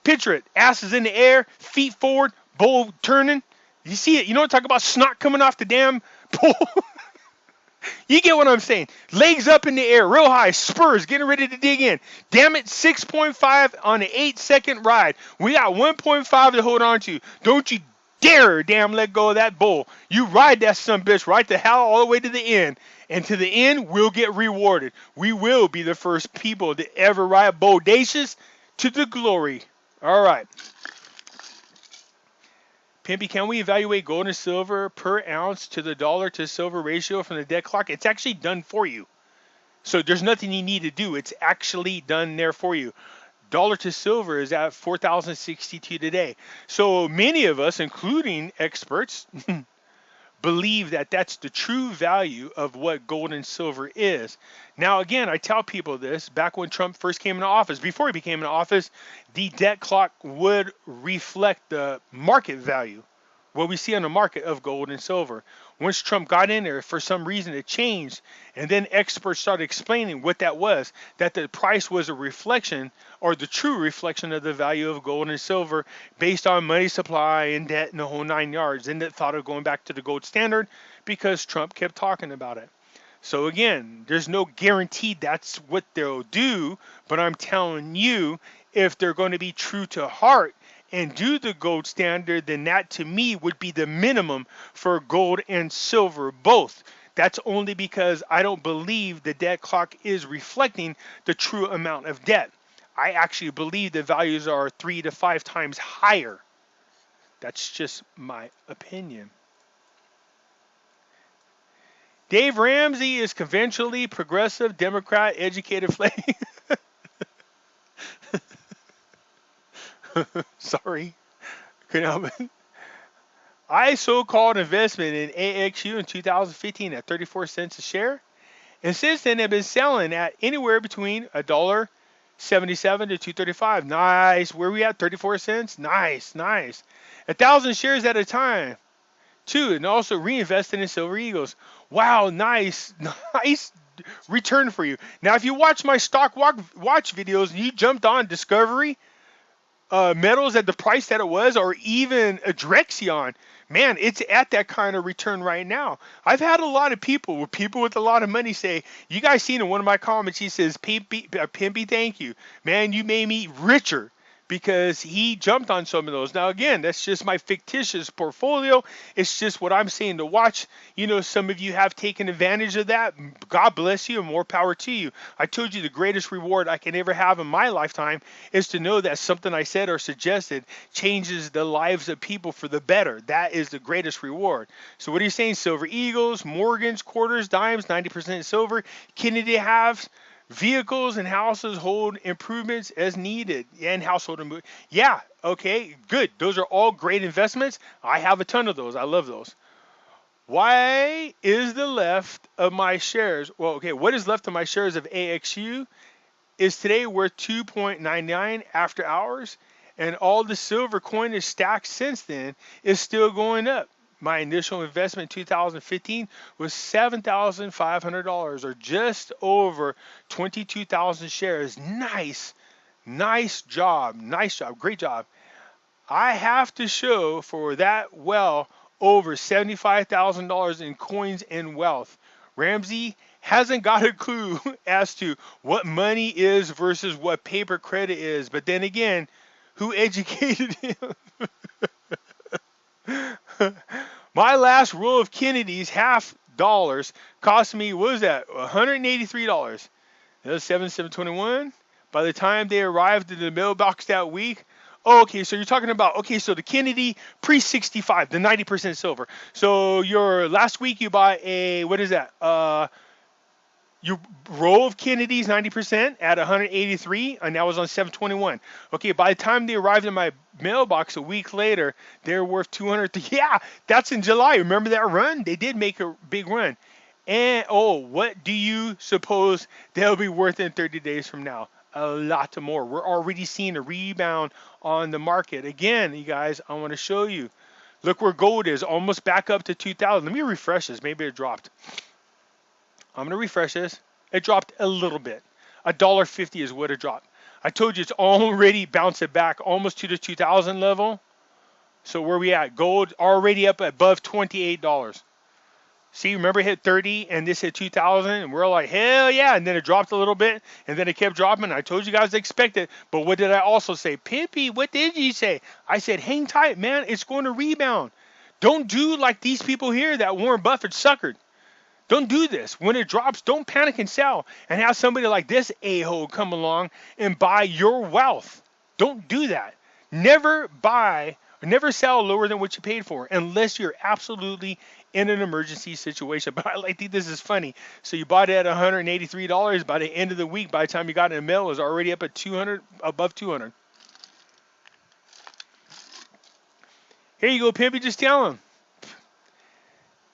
Picture it. Ass is in the air, feet forward, bull turning. You see it? You know what I'm talking about? Snot coming off the damn bull. You get what I'm saying. Legs up in the air, real high, spurs, getting ready to dig in. Damn it, 6.5 on an 8-second ride. We got 1.5 to hold on to. Don't you dare damn let go of that bull. You ride that son bitch right the hell all the way to the end. And to the end, we'll get rewarded. We will be the first people to ever ride bodacious to the glory. All right. Pimpy, can we evaluate gold and silver per ounce to the dollar to silver ratio from the debt clock? It's actually done for you. So there's nothing you need to do. It's actually done there for you. Dollar to silver is at 4,062 today. So many of us, including experts, believe that that's the true value of what gold and silver is. Now, again, I tell people this back when Trump first came into office. Before he became in office, the debt clock would reflect the market value, what we see on the market of gold and silver. Once Trump got in there, for some reason it changed, and then experts started explaining what that was, that the price was a reflection or the true reflection of the value of gold and silver based on money supply and debt and the whole 9 yards. And it thought of going back to the gold standard because Trump kept talking about it. So again, there's no guarantee that's what they'll do, but I'm telling you, if they're going to be true to heart and do the gold standard, then that to me would be the minimum for gold and silver both. That's only because I don't believe the debt clock is reflecting the true amount of debt. I actually believe the values are 3 to 5 times higher. That's just my opinion. Dave Ramsey is conventionally progressive, Democrat, educated flag. Sorry, couldn't help it. I so-called investment in AXU in 2015 at 34 cents a share, and since then have been selling at anywhere between $1.77 to $2.35. Nice. Where we at? 34 cents. Nice, nice. 1,000 shares at a time. Too, and also reinvested in Silver Eagles. Wow, nice, nice return for you. Now, if you watch my stock watch videos and you jumped on Discovery metals at the price that it was, or even a Drexion, man, it's at that kind of return right now. I've had a lot of people with a lot of money say, you guys seen in one of my comments, he says, Pimpy, thank you. Man, you made me richer, because he jumped on some of those. Now, again, that's just my fictitious portfolio. It's just what I'm saying to watch. You know, some of you have taken advantage of that. God bless you and more power to you. I told you the greatest reward I can ever have in my lifetime is to know that something I said or suggested changes the lives of people for the better. That is the greatest reward. So what are you saying? Silver Eagles, Morgans, quarters, dimes, 90% silver, Kennedy halves, vehicles and houses hold improvements as needed, and household improvements. Yeah, okay, good. Those are all great investments. I have a ton of those. I love those. Why is the left of my shares? Well, okay, what is left of my shares of AXU is today worth 2.99 after hours, and all the silver coin is stacked since then is still going up. My initial investment in 2015 was $7,500, or just over 22,000 shares. Nice, nice job, great job. I have to show for that well over $75,000 in coins and wealth. Ramsey hasn't got a clue as to what money is versus what paper credit is. But then again, who educated him? My last roll of Kennedy's $50 cost me, what was that, $183. That was 7/7/21. By the time they arrived in the mailbox that week, oh, okay, so you're talking about, okay, so the Kennedy pre-65, the 90% silver. So your last week you bought a, what is that? Your roll of Kennedy's 90% at 183, and that was on 7/21. Okay, by the time they arrived in my mailbox a week later, they're worth 200. Yeah, that's in July. Remember that run? They did make a big run. And oh, what do you suppose they'll be worth in 30 days from now? A lot more. We're already seeing a rebound on the market. Again, you guys, I want to show you. Look where gold is, almost back up to 2,000. Let me refresh this. Maybe it dropped. I'm going to refresh this. It dropped a little bit. $1.50 is what it dropped. I told you it's already bouncing back almost to the 2,000 level. So where we at? Gold already up above $28. See, remember it hit 30 and this hit 2,000 and we're like, hell yeah. And then it dropped a little bit and then it kept dropping. I told you guys to expect it. But what did I also say? Pimpy, what did you say? I said, hang tight, man. It's going to rebound. Don't do like these people here that Warren Buffett suckered. Don't do this. When it drops, don't panic and sell and have somebody like this a-hole come along and buy your wealth. Don't do that. Never buy or never sell lower than what you paid for unless you're absolutely in an emergency situation. But I think this is funny. So you bought it at $183. By the end of the week, by the time you got in the mail, it was already up at 200, above 200. Here you go, Pimpy. Just tell him.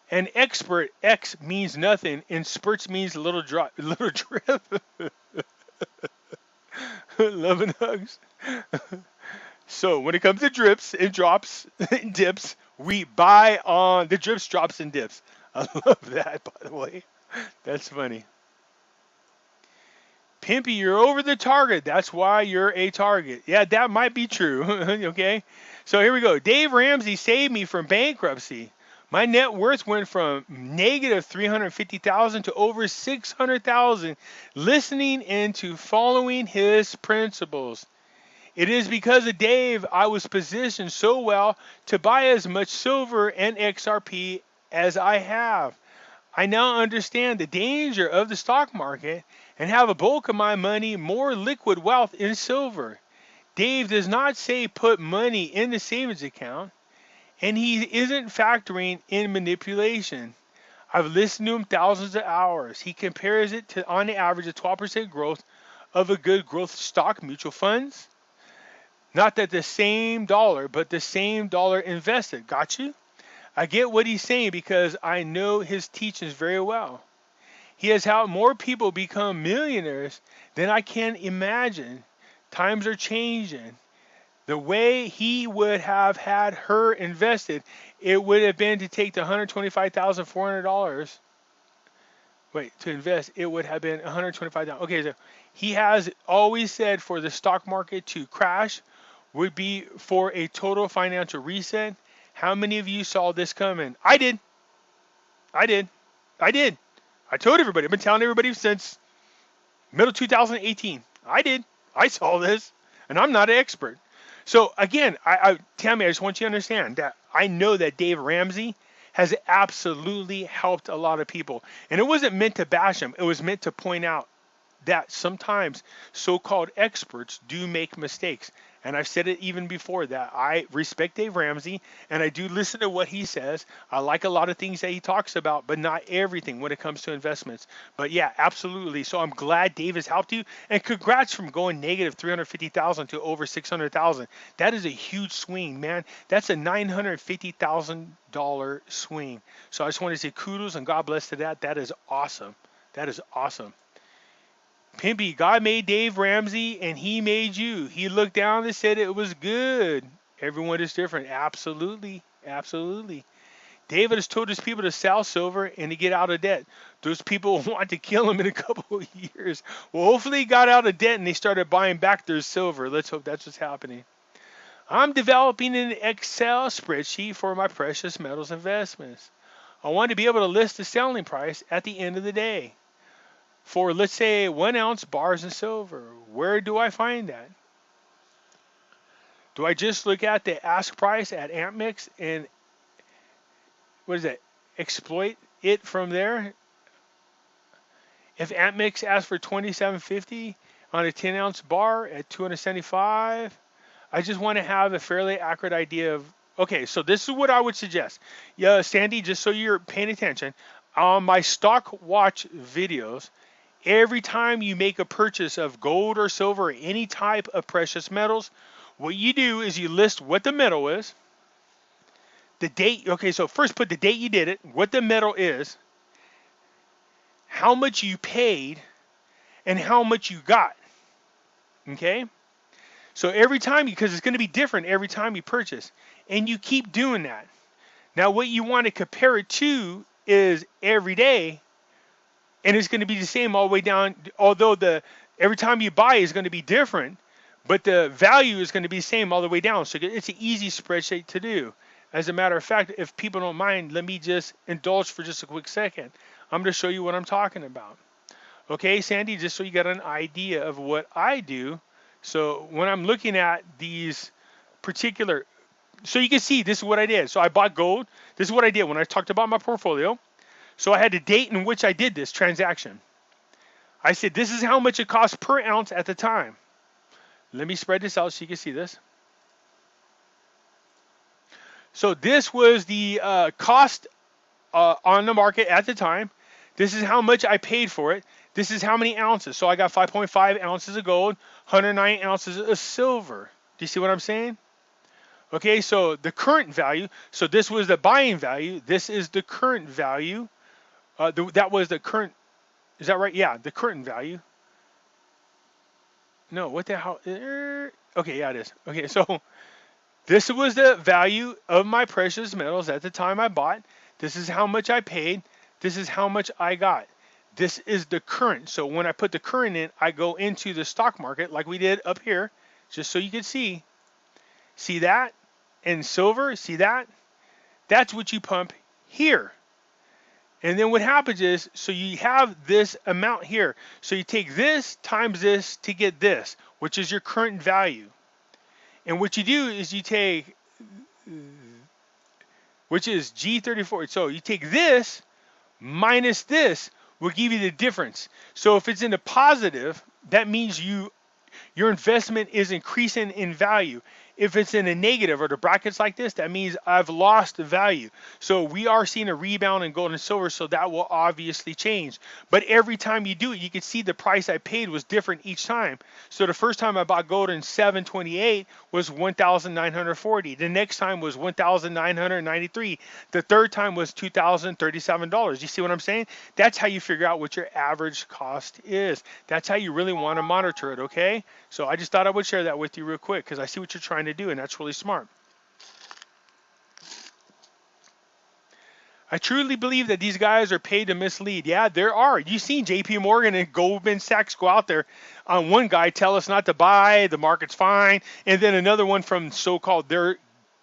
And expert, X means nothing, and spurts means little drop, little drip. Love and hugs. So when it comes to drips and drops and dips, we buy on the drips, drops, and dips. I love that, by the way. That's funny. Pimpy, you're over the target. That's why you're a target. Yeah, that might be true. Okay. So here we go. Dave Ramsey saved me from bankruptcy. My net worth went from negative 350,000 to over 600,000 listening and to following his principles. It is because of Dave I was positioned so well to buy as much silver and XRP as I have. I now understand the danger of the stock market and have a bulk of my money more liquid wealth in silver. Dave does not say put money in the savings account, and he isn't factoring in manipulation. I've listened to him thousands of hours. He compares it to on the average a 12% growth of a good growth stock mutual funds. Not that the same dollar, but the same dollar invested. Got you? I get what he's saying because I know his teachings very well. He has helped more people become millionaires than I can imagine. Times are changing. The way he would have had her invested, it would have been to take the $125,400. Wait, to invest, it would have been $125,000. Okay, so he has always said for the stock market to crash would be for a total financial reset. How many of you saw this coming? I did. I did. I did. I told everybody. I've been telling everybody since middle 2018. I did. I saw this, and I'm not an expert. So again, Tammy, I just want you to understand that I know that Dave Ramsey has absolutely helped a lot of people, and it wasn't meant to bash him. It was meant to point out that sometimes so-called experts do make mistakes. And I've said it even before that I respect Dave Ramsey and I do listen to what he says. I like a lot of things that he talks about, but not everything when it comes to investments. But yeah, absolutely. So I'm glad Dave has helped you, and congrats from going negative 350,000 to over 600,000. That is a huge swing, man. That's a $950,000 swing. So I just want to say kudos and God bless to that. That is awesome. That is awesome. Pimpy, God made Dave Ramsey and he made you. He looked down and said it was good. Everyone is different. Absolutely. Absolutely. David has told his people to sell silver and to get out of debt. Those people want to kill him in a couple of years. Well, hopefully he got out of debt and they started buying back their silver. Let's hope that's what's happening. I'm developing an Excel spreadsheet for my precious metals investments. I want to be able to list the selling price at the end of the day. For, let's say, 1 ounce bars of silver. Where do I find that? Do I just look at the ask price at AntMix and, what is that, exploit it from there? If AntMix asks for $27.50 on a 10 ounce bar at $275, I just want to have a fairly accurate idea of, okay, so this is what I would suggest. Yeah, Sandy, just so you're paying attention, on my stock watch videos, every time you make a purchase of gold or silver or any type of precious metals, what you do is you list what the metal is, the date. Okay, so first put the date you did it, what the metal is, how much you paid, and how much you got. Okay? So every time, because it's going to be different every time you purchase, and you keep doing that. Now what you want to compare it to is every day, and it's going to be the same all the way down, although every time you buy is going to be different, but the value is going to be the same all the way down. So it's an easy spreadsheet to do. As a matter of fact, if people don't mind, let me just indulge for just a quick second. I'm going to show you what I'm talking about. Okay, Sandy, just so you got an idea of what I do. So when I'm looking at these particular, so you can see this is what I did. So I bought gold. This is what I did when I talked about my portfolio. So I had the date in which I did this transaction. I said, this is how much it cost per ounce at the time. Let me spread this out so you can see this. So this was the cost on the market at the time. This is how much I paid for it. This is how many ounces. So I got 5.5 ounces of gold, 109 ounces of silver. Do you see what I'm saying? Okay, so the current value. So this was the buying value. This is the current value. That was the current. Is that right? Yeah, the current value. No, what the hell? Okay, yeah, it is. Okay, so this was the value of my precious metals at the time I bought. This is how much I paid. This is how much I got. This is the current. So when I put the current in, I go into the stock market like we did up here, just so you can see. See that? And silver, see that? That's what you pump here. And then what happens is, so you have this amount here. So you take this times this to get this, which is your current value. And what you do is you take, which is G34. So you take this minus this will give you the difference. So if it's in the positive, that means your investment is increasing in value. If it's in a negative or the brackets like this, that means I've lost the value. So we are seeing a rebound in gold and silver, so that will obviously change. But every time you do it, you can see the price I paid was different each time. So the first time I bought gold in 728 was 1,940. The next time was 1,993. The third time was $2,037. You see what I'm saying? That's how you figure out what your average cost is. That's how you really want to monitor it, okay? So I just thought I would share that with you real quick because I see what you're trying to do, and that's really smart. I truly believe that these guys are paid to mislead. Yeah, there are. You've seen JP Morgan and Goldman Sachs go out there on one guy tell us not to buy, the market's fine, and then another one from so-called their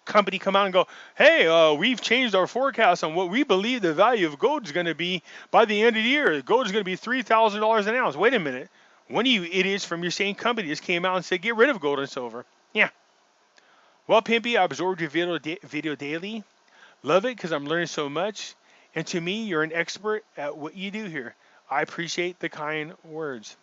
company come out and go, hey, we've changed our forecast on what we believe the value of gold is going to be by the end of the year. Gold is going to be $3,000 an ounce. Wait a minute. One of you idiots from your same company just came out and said, get rid of gold and silver. Yeah. Well, Pimpy, I absorbed your video daily. Love it because I'm learning so much. And to me, you're an expert at what you do here. I appreciate the kind words.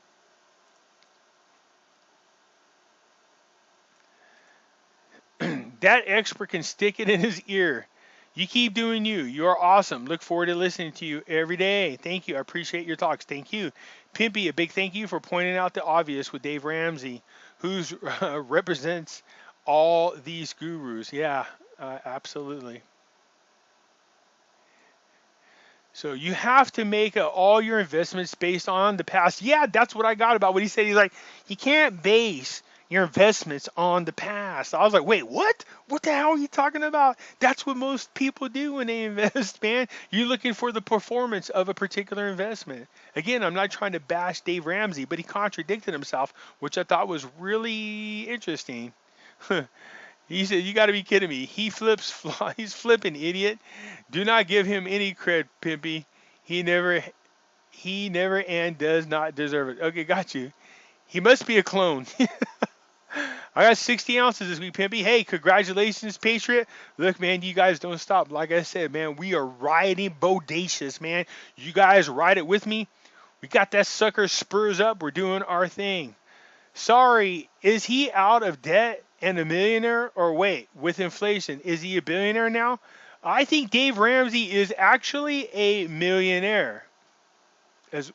That expert can stick it in his ear. You keep doing you. You are awesome. Look forward to listening to you every day. Thank you. I appreciate your talks. Thank you. Pimpy, a big thank you for pointing out the obvious with Dave Ramsey, who represents all these gurus. Yeah, absolutely. So you have to make all your investments based on the past. Yeah, that's what I got about what he said. He's like, you can't base your investments on the past. I was like, wait, what? What the hell are you talking about? That's what most people do when they invest, man. You're looking for the performance of a particular investment. Again, I'm not trying to bash Dave Ramsey, but he contradicted himself, which I thought was really interesting. He said, "You got to be kidding me. He flips. He's flipping, idiot. Do not give him any credit, Pimpy. He never, he never, and does not deserve it." Okay, got you. He must be a clone. I got 60 ounces this week, Pimpy. Hey, congratulations, Patriot. Look, man, you guys don't stop. Like I said, man, we are riding bodacious, man. You guys ride it with me. We got that sucker spurs up. We're doing our thing. Sorry, is he out of debt and a millionaire? Or wait, with inflation, is he a billionaire now? I think Dave Ramsey is actually a millionaire.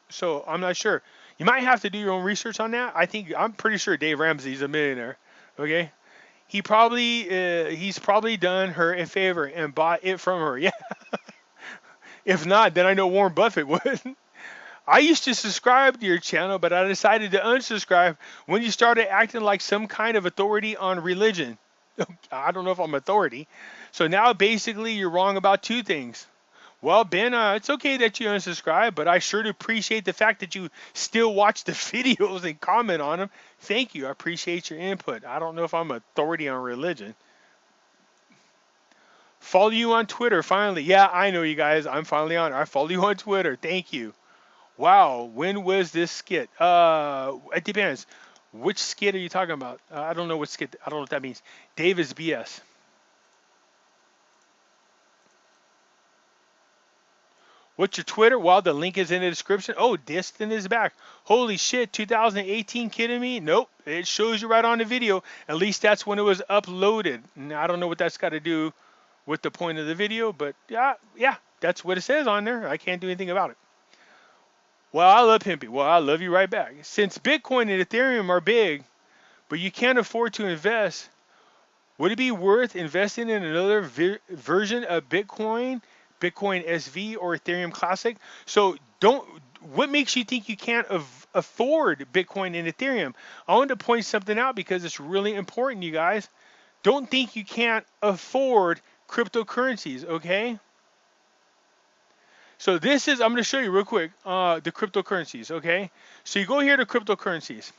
So I'm not sure. You might have to do your own research on that. I'm pretty sure Dave Ramsey is a millionaire. Okay, he's probably done her a favor and bought it from her. Yeah. If not, then I know Warren Buffett would. I used to subscribe to your channel, but I decided to unsubscribe when you started acting like some kind of authority on religion. I don't know if I'm authority. So now basically you're wrong about two things. Well, Ben, it's okay that you unsubscribe, but I sure do appreciate the fact that you still watch the videos and comment on them. Thank you. I appreciate your input. I don't know if I'm authority on religion. Follow you on Twitter, finally. Yeah, I know you guys. I'm finally on. I follow you on Twitter. Thank you. Wow, when was this skit? It depends. Which skit are you talking about? I don't know what skit. I don't know what that means. Dave is BS. What's your Twitter? Well, the link is in the description. Oh, Distant is back. Holy shit, 2018, kidding me? Nope, it shows you right on the video. At least that's when it was uploaded. Now, I don't know what that's got to do with the point of the video, but yeah, that's what it says on there. I can't do anything about it. Well, I love Pimpy. Well, I love you right back. Since Bitcoin and Ethereum are big, but you can't afford to invest, Would it be worth investing in another version of Bitcoin, Bitcoin SV or Ethereum Classic? So don't. What makes you think you can't afford Bitcoin and Ethereum? I want to point something out because it's really important, you guys. Don't think you can't afford cryptocurrencies, okay? So this is, I'm going to show you real quick, the cryptocurrencies, okay? So you go here to cryptocurrencies.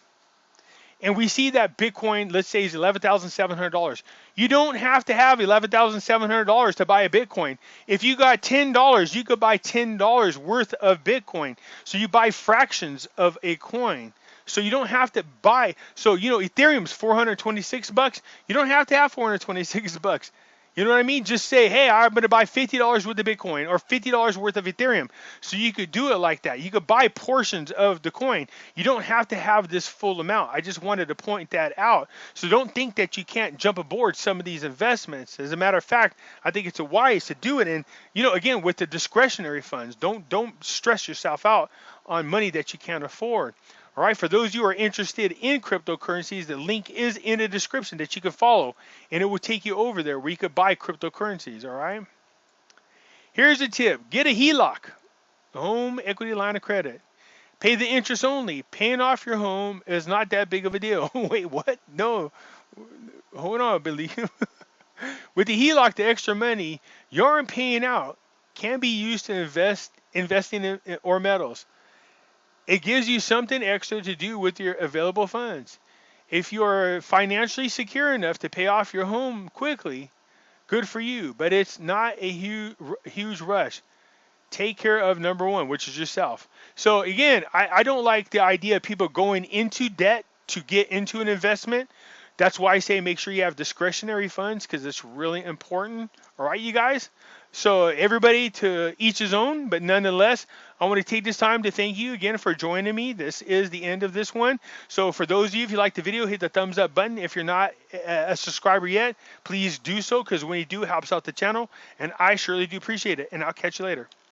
And we see that Bitcoin, let's say, is $11,700. You don't have to have $11,700 to buy a Bitcoin. If you got $10, you could buy $10 worth of Bitcoin. So you buy fractions of a coin. So you don't have to buy. So, you know, Ethereum's 426 bucks. You don't have to have 426 bucks. You know what I mean? Just say, hey, I'm going to buy $50 worth of Bitcoin or $50 worth of Ethereum. So you could do it like that. You could buy portions of the coin. You don't have to have this full amount. I just wanted to point that out. So don't think that you can't jump aboard some of these investments. As a matter of fact, I think it's wise to do it. And, you know, again, with the discretionary funds, don't stress yourself out on money that you can't afford. All right, for those of you who are interested in cryptocurrencies, the link is in the description that you can follow, and it will take you over there where you could buy cryptocurrencies, all right? Here's a tip. Get a HELOC, home equity line of credit. Pay the interest only. Paying off your home is not that big of a deal. Wait, what? No. Hold on, Billy. With the HELOC, the extra money you aren't paying out can be used to investing in or metals. It gives you something extra to do with your available funds. If you're financially secure enough to pay off your home quickly, good for you, but it's not a huge rush. Take care of number one, which is yourself. So again, I don't like the idea of people going into debt to get into an investment. That's why I say make sure you have discretionary funds because it's really important. All right, you guys? So everybody to each his own, but nonetheless, I want to take this time to thank you again for joining me. This is the end of this one. So for those of you, if you like the video, hit the thumbs up button. If you're not a subscriber yet, please do so because when you do, it helps out the channel. And I surely do appreciate it. And I'll catch you later.